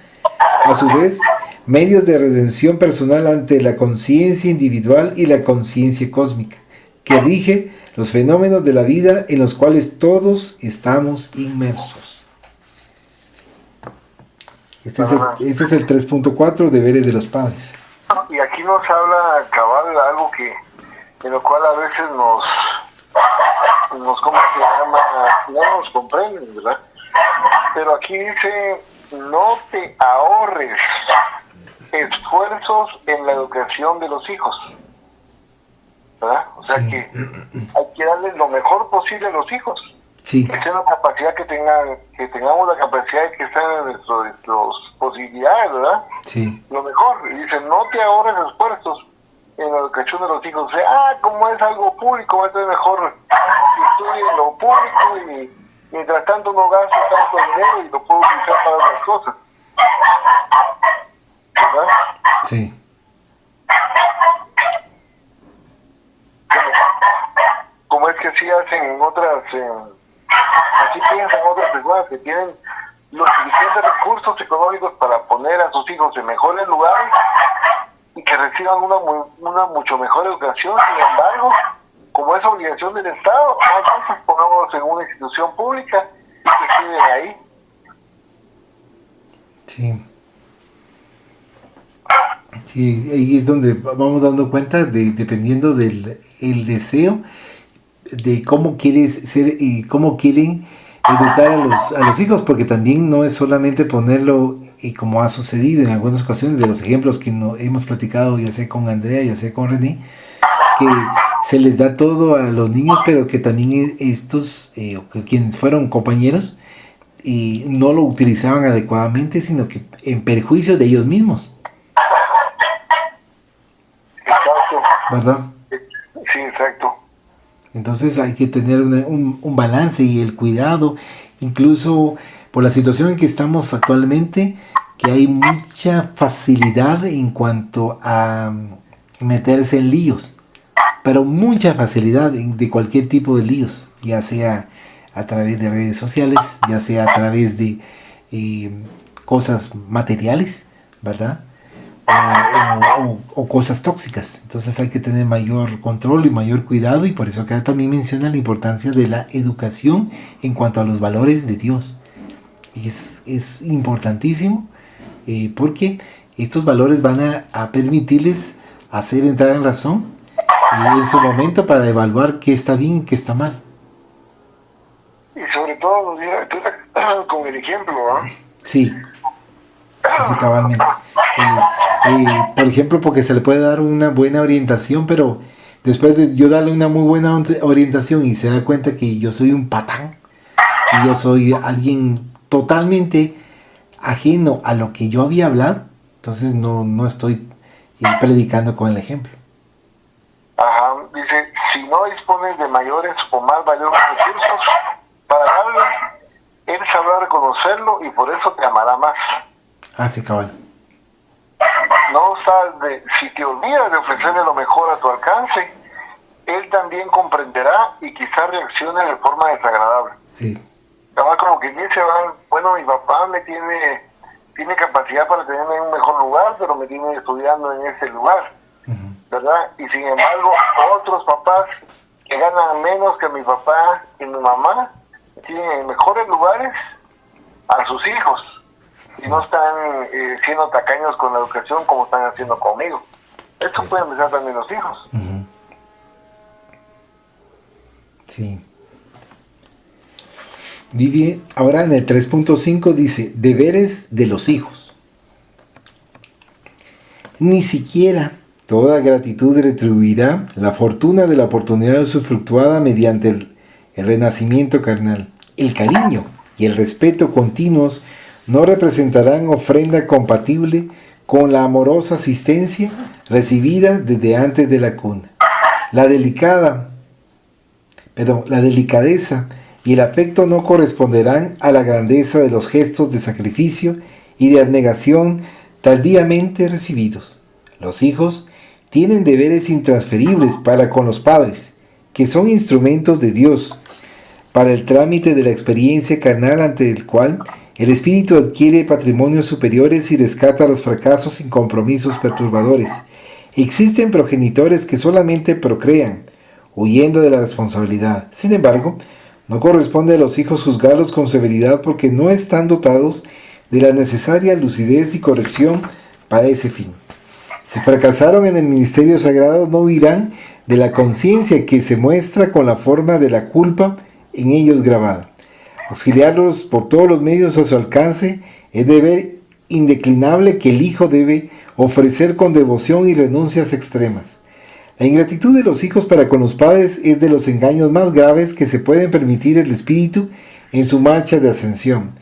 a su vez, medios de redención personal ante la conciencia individual y la conciencia cósmica, que rige los fenómenos de la vida en los cuales todos estamos inmersos. Este es el 3.4, deberes de los padres. Y aquí nos habla cabal algo en lo cual a veces ¿cómo se llama? No nos comprenden, ¿verdad? Pero aquí dice, no te ahorres esfuerzos en la educación de los hijos, ¿verdad? O sea, sí, que hay que darles lo mejor posible a los hijos. Sí. Que sea una capacidad que tengamos la capacidad de que estén en nuestras posibilidades, ¿verdad? Sí. Lo mejor. Y dice, no te ahorres esfuerzos en la educación de los hijos. O sea, como es algo público, es mejor que estudie en lo público y mientras tanto no gasto tanto dinero y lo puedo utilizar para otras cosas. ¿Verdad? Sí. Como es que así hacen en otras, así piensan otras personas que tienen los suficientes recursos económicos para poner a sus hijos en mejores lugares y que reciban una mucho mejor educación. Sin embargo, como es obligación del Estado, entonces pongamos en una institución pública y que queden ahí. Sí. Sí, ahí es donde vamos dando cuenta dependiendo del el deseo de cómo quieres ser y cómo quieren educar a los hijos, porque también no es solamente ponerlo, y como ha sucedido en algunas ocasiones de los ejemplos que hemos platicado, ya sea con Andrea, ya sea con René, que se les da todo a los niños, pero que también estos, quienes fueron compañeros, no lo utilizaban adecuadamente, sino que en perjuicio de ellos mismos. Exacto. ¿Verdad? Sí, exacto. Entonces hay que tener un balance y el cuidado, incluso por la situación en que estamos actualmente, que hay mucha facilidad en cuanto a meterse en líos, pero mucha facilidad de cualquier tipo de líos, ya sea a través de redes sociales, ya sea a través de cosas materiales, ¿verdad? O cosas tóxicas. Entonces hay que tener mayor control y mayor cuidado, y por eso acá también menciona la importancia de la educación en cuanto a los valores de Dios. Y es importantísimo porque estos valores van a permitirles hacer entrar en razón y en su momento para evaluar qué está bien y qué está mal. Y sobre todo con el ejemplo, ¿no? Sí, cabalmente. Por ejemplo, porque se le puede dar una buena orientación, pero después de yo darle una muy buena orientación y se da cuenta que yo soy un patán y yo soy alguien totalmente ajeno a lo que yo había hablado, entonces no estoy predicando con el ejemplo. Ajá, dice, si no dispones de mayores o más valiosos recursos para darle, él sabrá reconocerlo y por eso te amará más. Ah, sí, cabal. No obstante, si te olvidas de ofrecerle lo mejor a tu alcance, él también comprenderá y quizás reaccione de forma desagradable. Sí. Además, como que dice, bueno, mi papá tiene capacidad para tenerme en un mejor lugar, pero me tiene estudiando en ese lugar, ¿verdad? Y sin embargo, otros papás que ganan menos que mi papá y mi mamá, tienen en mejores lugares a sus hijos. Y no están siendo tacaños con la educación como están haciendo conmigo. Esto puede empezar también los hijos. Sí. Vivi, ahora en el 3.5 dice, deberes de los hijos. Ni siquiera toda gratitud retribuirá la fortuna de la oportunidad usufructuada mediante el renacimiento carnal. El cariño y el respeto continuos no representarán ofrenda compatible con la amorosa asistencia recibida desde antes de la cuna. La delicadeza y el afecto no corresponderán a la grandeza de los gestos de sacrificio y de abnegación tardíamente recibidos. Los hijos tienen deberes intransferibles para con los padres, que son instrumentos de Dios, para el trámite de la experiencia carnal ante el cual el espíritu adquiere patrimonios superiores y rescata los fracasos sin compromisos perturbadores. Existen progenitores que solamente procrean, huyendo de la responsabilidad. Sin embargo, no corresponde a los hijos juzgarlos con severidad porque no están dotados de la necesaria lucidez y corrección para ese fin. Si fracasaron en el ministerio sagrado, no huirán de la conciencia que se muestra con la forma de la culpa en ellos grabada. Auxiliarlos por todos los medios a su alcance es deber indeclinable que el hijo debe ofrecer con devoción y renuncias extremas. La ingratitud de los hijos para con los padres es de los engaños más graves que se pueden permitir el espíritu en su marcha de ascensión.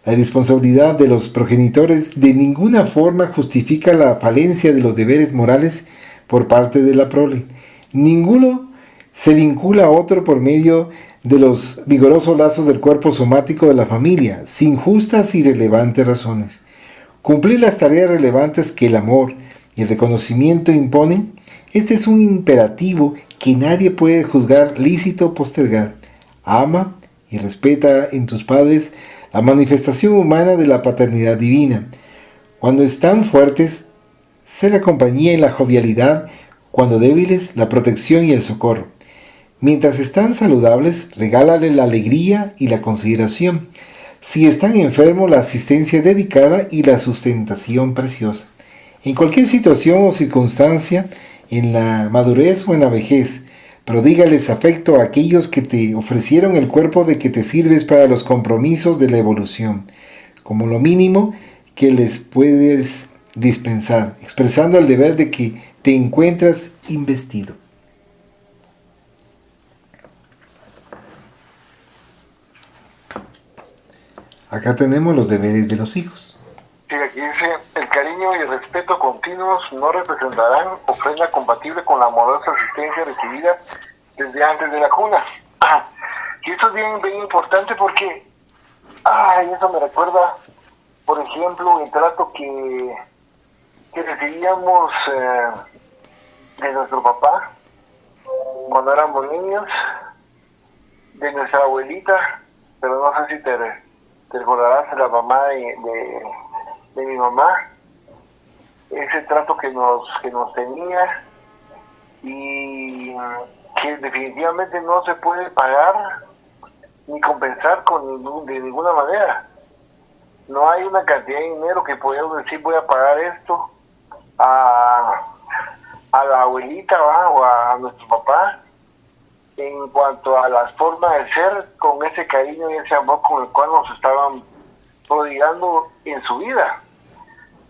La irresponsabilidad de los progenitores de ninguna forma justifica la falencia de los deberes morales por parte de la prole. Ninguno se vincula a otro por medio de los vigorosos lazos del cuerpo somático de la familia, sin justas y relevantes razones. Cumplir las tareas relevantes que el amor y el reconocimiento imponen, este es un imperativo que nadie puede juzgar lícito o postergar. Ama y respeta en tus padres la manifestación humana de la paternidad divina. Cuando están fuertes, sé la compañía y la jovialidad; cuando débiles, la protección y el socorro. Mientras están saludables, regálale la alegría y la consideración. Si están enfermos, la asistencia dedicada y la sustentación preciosa. En cualquier situación o circunstancia, en la madurez o en la vejez, prodígales afecto a aquellos que te ofrecieron el cuerpo de que te sirves para los compromisos de la evolución, como lo mínimo que les puedes dispensar, expresando el deber de que te encuentras investido. Acá tenemos los deberes de los hijos. Sí, aquí dice: el cariño y el respeto continuos no representarán ofrenda compatible con la amorosa asistencia recibida desde antes de la cuna. Y esto es bien, bien importante porque eso me recuerda, por ejemplo, el trato que recibíamos de nuestro papá cuando éramos niños, de nuestra abuelita, pero no sé si te recordarás de la mamá de mi mamá, ese trato que nos tenía, y que definitivamente no se puede pagar ni compensar de ninguna manera. No hay una cantidad de dinero que podamos decir: voy a pagar esto a la abuelita o a nuestro papá, en cuanto a las formas de ser, con ese cariño y ese amor con el cual nos estaban prodigando en su vida,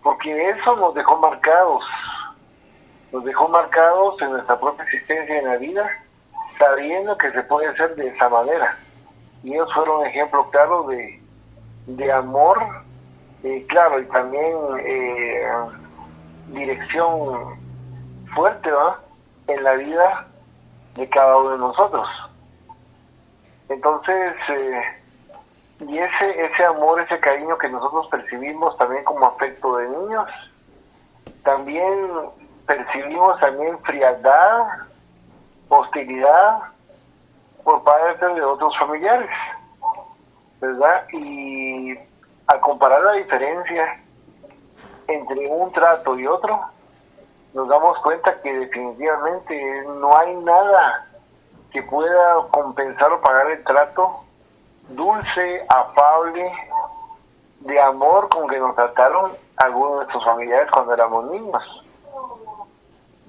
porque eso nos dejó marcados en nuestra propia existencia en la vida, sabiendo que se puede hacer de esa manera. Y ellos fueron un ejemplo claro de amor, claro, y también dirección fuerte, ¿no?, en la vida de cada uno de nosotros. Entonces, y ese amor, ese cariño que nosotros percibimos también como afecto de niños, también percibimos también frialdad, hostilidad por parte de otros familiares, ¿verdad? Y al comparar la diferencia entre un trato y otro, nos damos cuenta que definitivamente no hay nada que pueda compensar o pagar el trato dulce, afable, de amor con que nos trataron algunos de nuestros familiares cuando éramos niños.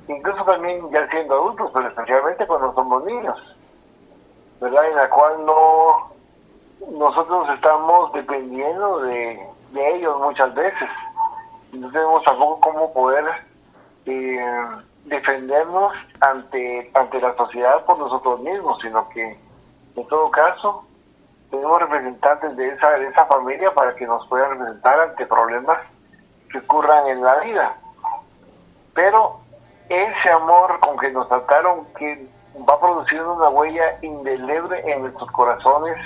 Incluso también ya siendo adultos, pero especialmente cuando somos niños, ¿verdad? En la cual nosotros estamos dependiendo de ellos muchas veces. No tenemos tampoco cómo poder defendernos ante la sociedad por nosotros mismos, sino que en todo caso tenemos representantes de esa familia para que nos puedan representar ante problemas que ocurran en la vida. Pero ese amor con que nos trataron, que va produciendo una huella indeleble en nuestros corazones,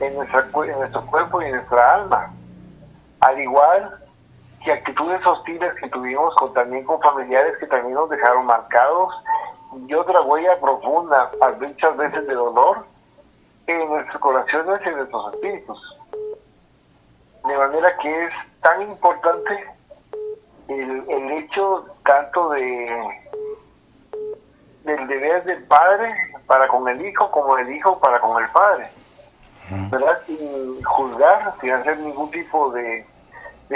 en nuestro cuerpo y en nuestra alma. Al igual que actitudes hostiles que tuvimos también con familiares que también nos dejaron marcados, y otra huella profunda, muchas veces de dolor, en nuestros corazones y en nuestros espíritus. De manera que es tan importante el hecho tanto del deber del padre para con el hijo, como el hijo para con el padre, ¿verdad? Sin juzgar, sin hacer ningún tipo de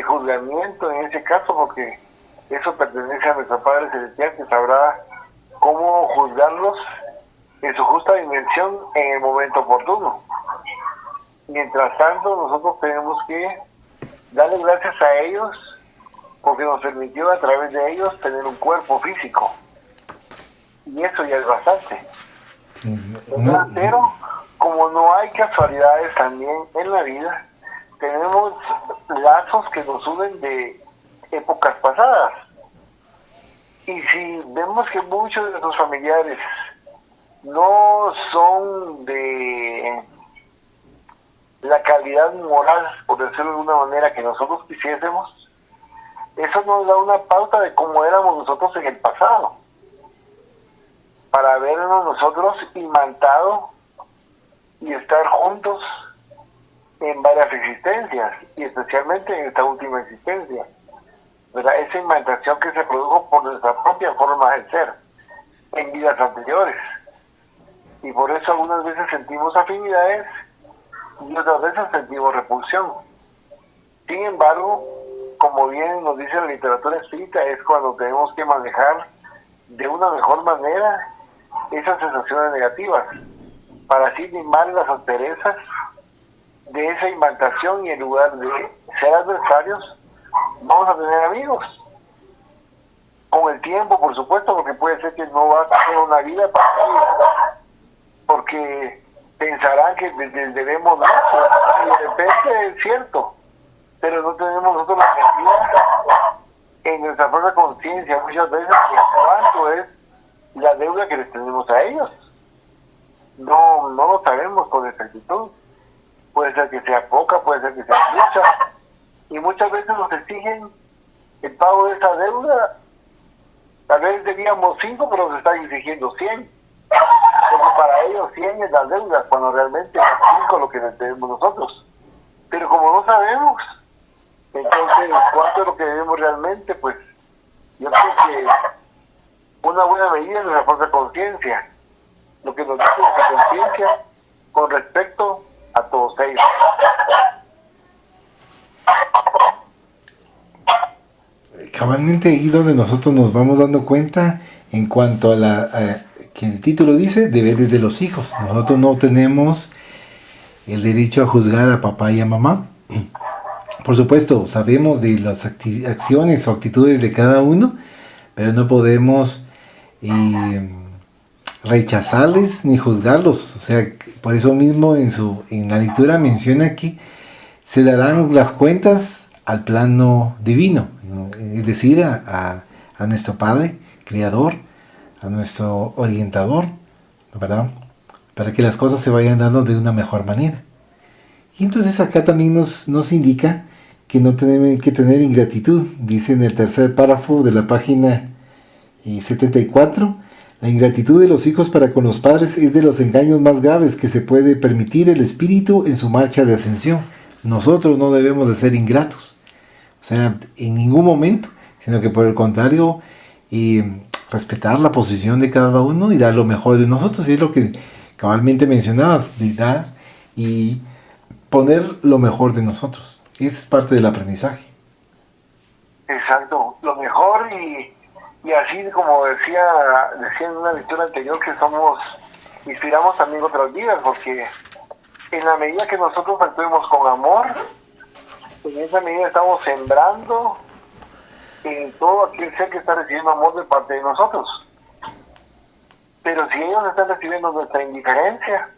juzgamiento en ese caso, porque eso pertenece a nuestro Padre Celestial, que sabrá cómo juzgarlos en su justa dimensión en el momento oportuno. Mientras tanto, nosotros tenemos que darle gracias a ellos porque nos permitió a través de ellos tener un cuerpo físico, y eso ya es bastante. Pero como no hay casualidades también en la vida, tenemos lazos que nos unen de épocas pasadas. Y si vemos que muchos de nuestros familiares no son de la calidad moral, por decirlo de alguna manera, que nosotros quisiésemos, eso nos da una pauta de cómo éramos nosotros en el pasado, para vernos nosotros imantados y estar juntos en varias existencias, y especialmente en esta última existencia, ¿verdad? Esa imantación que se produjo por nuestra propia forma de ser en vidas anteriores, y por eso algunas veces sentimos afinidades y otras veces sentimos repulsión. Sin embargo, como bien nos dice la literatura espírita, es cuando tenemos que manejar de una mejor manera esas sensaciones negativas, para así limar las asperezas de esa imantación, y en lugar de ser adversarios, vamos a tener amigos. Con el tiempo, por supuesto, porque puede ser que no va a ser una vida para ellos, porque pensarán que les debemos mucho, y de repente es cierto, pero no tenemos nosotros la medida en nuestra propia conciencia muchas veces de cuánto es la deuda que les tenemos a ellos. No lo sabemos con exactitud. Puede ser que sea poca, puede ser que sea mucha, y muchas veces nos exigen el pago de esa deuda. Tal vez debíamos 5, pero nos están exigiendo 100, porque para ellos 100 es la deuda, cuando realmente es 5 lo que les debemos nosotros. Pero como no sabemos, entonces cuánto es lo que debemos realmente, pues yo creo que una buena medida es nuestra propia conciencia, lo que nos dice nuestra conciencia con respecto a todos ellos. Cabalmente ahí donde nosotros nos vamos dando cuenta en cuanto a que el título dice deberes de los hijos. Nosotros no tenemos el derecho a juzgar a papá y a mamá. Por supuesto, sabemos de las acciones o actitudes de cada uno, pero no podemos rechazarles ni juzgarlos. O sea, por eso mismo en la lectura menciona que se darán las cuentas al plano divino, es decir, a nuestro Padre Creador, a nuestro orientador, ¿verdad? Para que las cosas se vayan dando de una mejor manera. Y entonces acá también nos indica que no tenemos que tener ingratitud. Dice en el tercer párrafo de la página 74, la ingratitud de los hijos para con los padres es de los engaños más graves que se puede permitir el espíritu en su marcha de ascensión. Nosotros no debemos de ser ingratos, o sea, en ningún momento, sino que por el contrario, respetar la posición de cada uno y dar lo mejor de nosotros. Y es lo que cabalmente mencionabas, de dar y poner lo mejor de nosotros. Es parte del aprendizaje. Exacto, lo mejor, y así como decía en una lectura anterior, que inspiramos también otras vidas, porque en la medida que nosotros actuemos con amor, en esa medida estamos sembrando en todo aquel ser que está recibiendo amor de parte de nosotros. Pero si ellos están recibiendo nuestra indiferencia,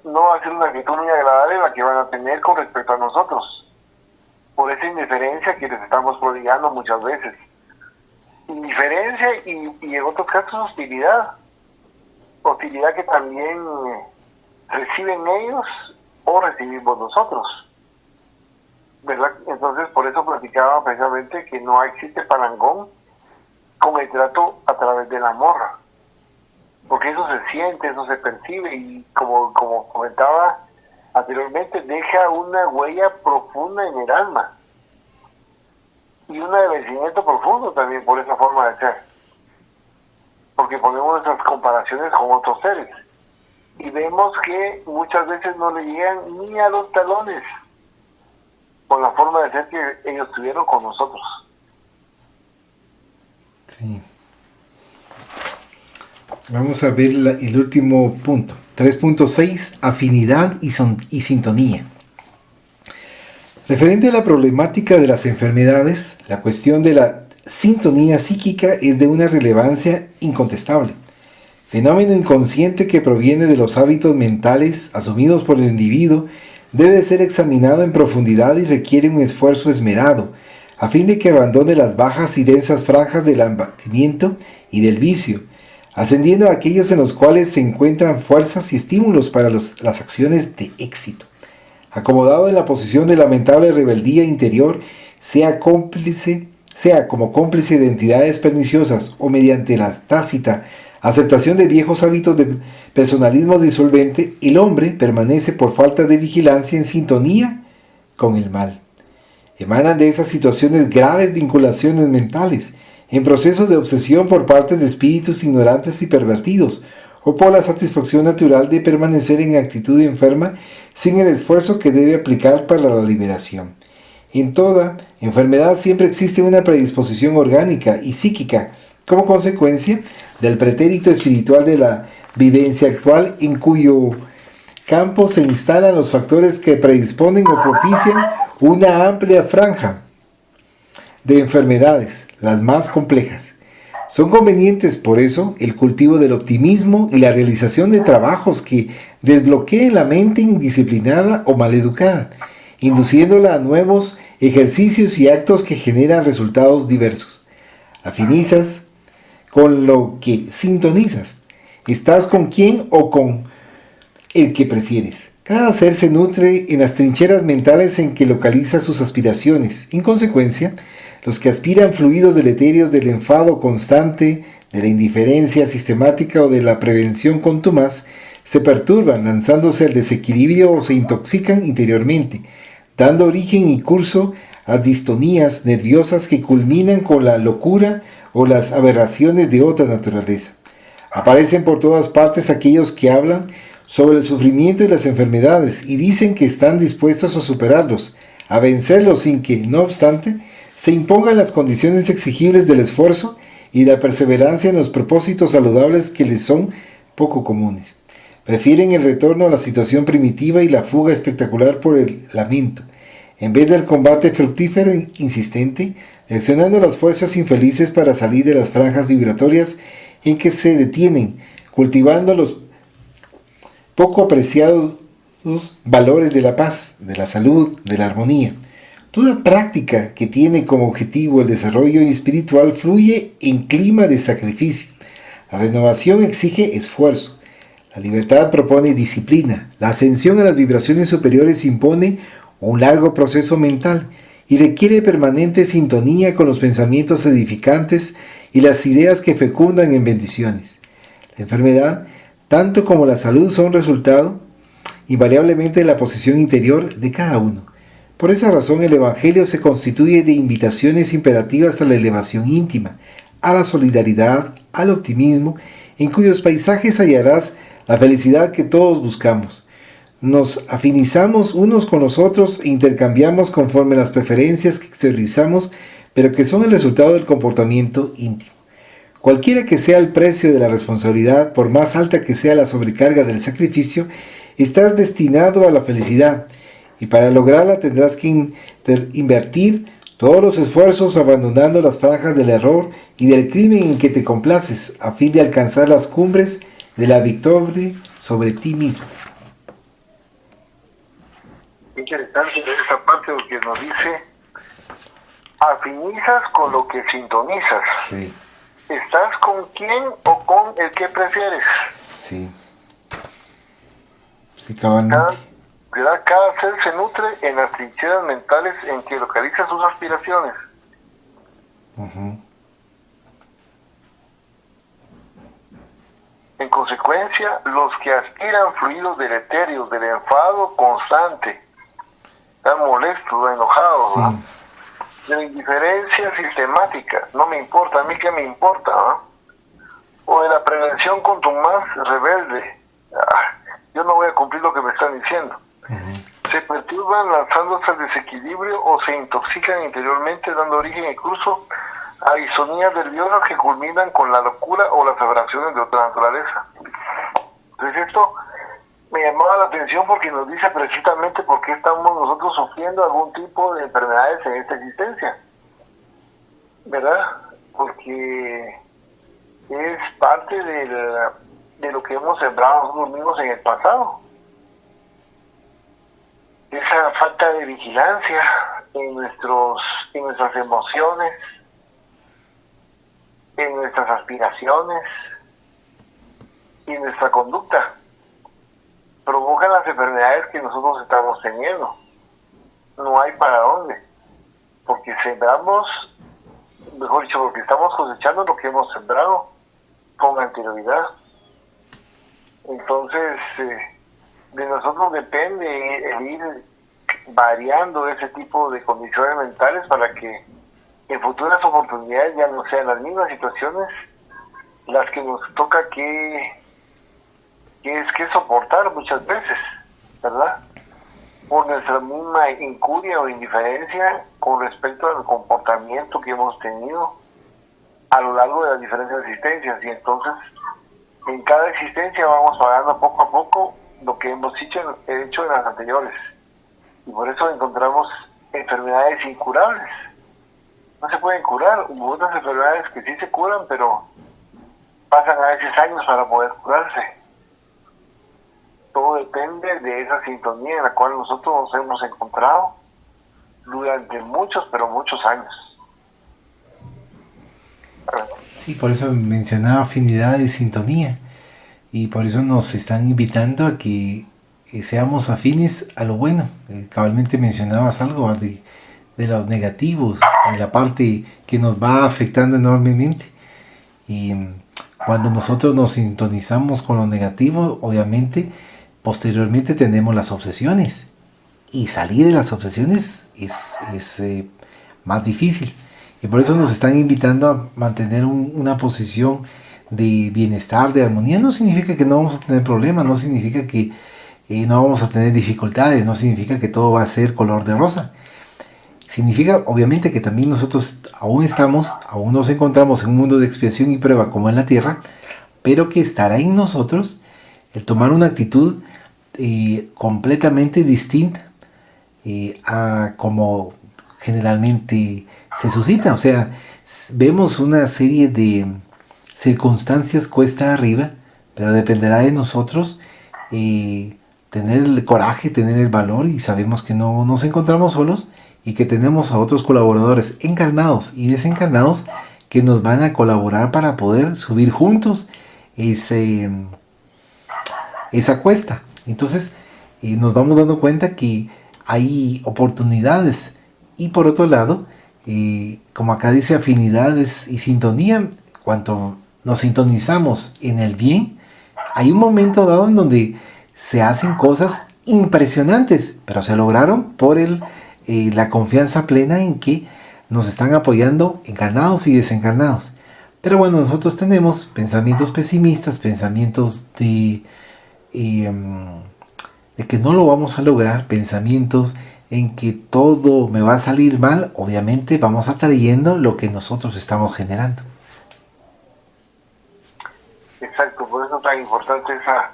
no va a ser una actitud muy agradable la que van a tener con respecto a nosotros, por esa indiferencia que les estamos prodigando muchas veces. Y indiferencia y en otros casos hostilidad. Hostilidad que también reciben ellos o recibimos nosotros, ¿verdad? Entonces por eso platicaba precisamente que no existe parangón con el trato a través del amor, porque eso se siente, eso se percibe y como comentaba anteriormente, deja una huella profunda en el alma y un agradecimiento profundo también por esa forma de ser, porque ponemos nuestras comparaciones con otros seres y vemos que muchas veces no le llegan ni a los talones con la forma de ser que ellos tuvieron con nosotros. Sí. Vamos a ver el último punto. 3.6, afinidad y sintonía. Referente a la problemática de las enfermedades, la cuestión de la sintonía psíquica es de una relevancia incontestable. Fenómeno inconsciente que proviene de los hábitos mentales asumidos por el individuo, debe ser examinado en profundidad y requiere un esfuerzo esmerado, a fin de que abandone las bajas y densas franjas del abatimiento y del vicio, ascendiendo a aquellos en los cuales se encuentran fuerzas y estímulos para las acciones de éxito. Acomodado en la posición de lamentable rebeldía interior, sea como cómplice de entidades perniciosas o mediante la tácita aceptación de viejos hábitos de personalismo disolvente, el hombre permanece por falta de vigilancia en sintonía con el mal. Emanan de esas situaciones graves vinculaciones mentales, en procesos de obsesión por parte de espíritus ignorantes y pervertidos, o por la satisfacción natural de permanecer en actitud enferma sin el esfuerzo que debe aplicar para la liberación. En toda enfermedad siempre existe una predisposición orgánica y psíquica, como consecuencia del pretérito espiritual de la vivencia actual, en cuyo campo se instalan los factores que predisponen o propician una amplia franja de enfermedades, las más complejas. Son convenientes, por eso, el cultivo del optimismo y la realización de trabajos que desbloqueen la mente indisciplinada o maleducada, induciéndola a nuevos ejercicios y actos que generan resultados diversos. Afinizas con lo que sintonizas. Estás con quién o con el que prefieres. Cada ser se nutre en las trincheras mentales en que localiza sus aspiraciones. En consecuencia, los que aspiran fluidos deleterios del enfado constante, de la indiferencia sistemática o de la prevención contumaz, se perturban lanzándose al desequilibrio o se intoxican interiormente, dando origen y curso a distonías nerviosas que culminan con la locura o las aberraciones de otra naturaleza. Aparecen por todas partes aquellos que hablan sobre el sufrimiento y las enfermedades y dicen que están dispuestos a superarlos, a vencerlos sin que, no obstante, se impongan las condiciones exigibles del esfuerzo y la perseverancia en los propósitos saludables que les son poco comunes. Prefieren el retorno a la situación primitiva y la fuga espectacular por el lamento, en vez del combate fructífero e insistente, reaccionando las fuerzas infelices para salir de las franjas vibratorias en que se detienen, cultivando los poco apreciados valores de la paz, de la salud, de la armonía. Toda práctica que tiene como objetivo el desarrollo espiritual fluye en clima de sacrificio. La renovación exige esfuerzo. La libertad propone disciplina. La ascensión a las vibraciones superiores impone un largo proceso mental y requiere permanente sintonía con los pensamientos edificantes y las ideas que fecundan en bendiciones. La enfermedad, tanto como la salud, son resultado invariablemente de la posición interior de cada uno. Por esa razón el Evangelio se constituye de invitaciones imperativas a la elevación íntima, a la solidaridad, al optimismo, en cuyos paisajes hallarás la felicidad que todos buscamos. Nos afinizamos unos con los otros e intercambiamos conforme las preferencias que exteriorizamos, pero que son el resultado del comportamiento íntimo. Cualquiera que sea el precio de la responsabilidad, por más alta que sea la sobrecarga del sacrificio, estás destinado a la felicidad, y para lograrla tendrás que invertir todos los esfuerzos abandonando las franjas del error y del crimen en que te complaces, a fin de alcanzar las cumbres de la victoria sobre ti mismo. Interesante esa parte que nos dice, afinizas con lo que sintonizas. Sí. ¿Estás con quién o con el que prefieres? Sí. Sí, cabalmente. Cada ser se nutre en las trincheras mentales en que localiza sus aspiraciones. Ujú. En consecuencia, los que aspiran fluidos deleterios del enfado constante, tan molesto, enojado, Sí. ¿no? De la indiferencia sistemática, no me importa, a mí qué me importa, ¿no? O de la prevención contumaz rebelde, yo no voy a cumplir lo que me están diciendo. Se perturban lanzándose al desequilibrio o se intoxican interiormente, dando origen incluso a disonías nerviosas que culminan con la locura o las aberraciones de otra naturaleza. Entonces esto me llamaba la atención porque nos dice precisamente por qué estamos nosotros sufriendo algún tipo de enfermedades en esta existencia, ¿verdad? Porque es parte de lo que hemos sembrado nosotros mismos en el pasado. Esa falta de vigilancia en nuestras emociones, en nuestras aspiraciones y en nuestra conducta provocan las enfermedades que nosotros estamos teniendo. No hay para dónde, porque sembramos, mejor dicho, porque estamos cosechando lo que hemos sembrado con anterioridad. Entonces, de nosotros depende el ir variando ese tipo de condiciones mentales para que en futuras oportunidades ya no sean las mismas situaciones las que nos toca que soportar muchas veces, ¿verdad? Por nuestra misma incuria o indiferencia con respecto al comportamiento que hemos tenido a lo largo de las diferentes existencias. Y entonces, en cada existencia vamos pagando poco a poco lo que hemos hecho en las anteriores. Y por eso encontramos enfermedades incurables. No se pueden curar. Hubo otras enfermedades que sí se curan, pero pasan a veces años para poder curarse. Todo depende de esa sintonía en la cual nosotros nos hemos encontrado durante muchos, pero muchos años. Sí, por eso mencionaba afinidad y sintonía. Y por eso nos están invitando a que seamos afines a lo bueno. Cabalmente mencionabas algo de los negativos, de la parte que nos va afectando enormemente. Y cuando nosotros nos sintonizamos con lo negativo, obviamente, posteriormente tenemos las obsesiones. Y salir de las obsesiones es más difícil. Y por eso nos están invitando a mantener una posición de bienestar, de armonía. No significa que no vamos a tener problemas, no significa que no vamos a tener dificultades, no significa que todo va a ser color de rosa. Significa obviamente que también nosotros aún nos encontramos en un mundo de expiación y prueba como en la tierra, pero que estará en nosotros el tomar una actitud completamente distinta a como generalmente se suscita. O sea, vemos una serie de circunstancias cuesta arriba, pero dependerá de nosotros tener el coraje, tener el valor, y sabemos que no nos encontramos solos y que tenemos a otros colaboradores encarnados y desencarnados que nos van a colaborar para poder subir juntos esa cuesta. Entonces nos vamos dando cuenta que hay oportunidades, y por otro lado, como acá dice, afinidades y sintonía. Cuando nos sintonizamos en el bien, hay un momento dado en donde se hacen cosas impresionantes, pero se lograron por la confianza plena en que nos están apoyando encarnados y desencarnados. Pero bueno, nosotros tenemos pensamientos pesimistas, pensamientos de que no lo vamos a lograr, pensamientos en que todo me va a salir mal. Obviamente vamos atrayendo lo que nosotros estamos generando. Exacto, por eso es tan importante esa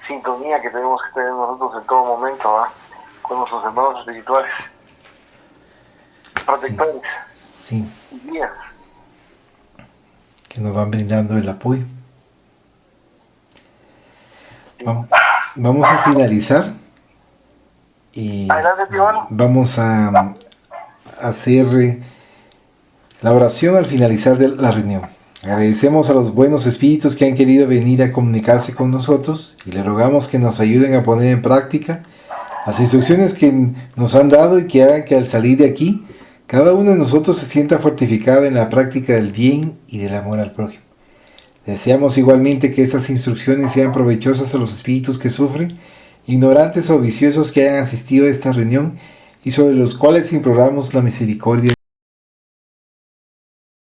sintonía que tenemos que tener nosotros en todo momento, con nuestros hermanos espirituales, protectores, sí, y guías, que nos van brindando el apoyo. Sí. Vamos a finalizar y adelante, Iván. Vamos a hacer la oración al finalizar de la reunión. Agradecemos a los buenos espíritus que han querido venir a comunicarse con nosotros y le rogamos que nos ayuden a poner en práctica las instrucciones que nos han dado y que hagan que al salir de aquí, cada uno de nosotros se sienta fortificado en la práctica del bien y del amor al prójimo. Deseamos igualmente que estas instrucciones sean provechosas a los espíritus que sufren, ignorantes o viciosos que hayan asistido a esta reunión y sobre los cuales imploramos la misericordia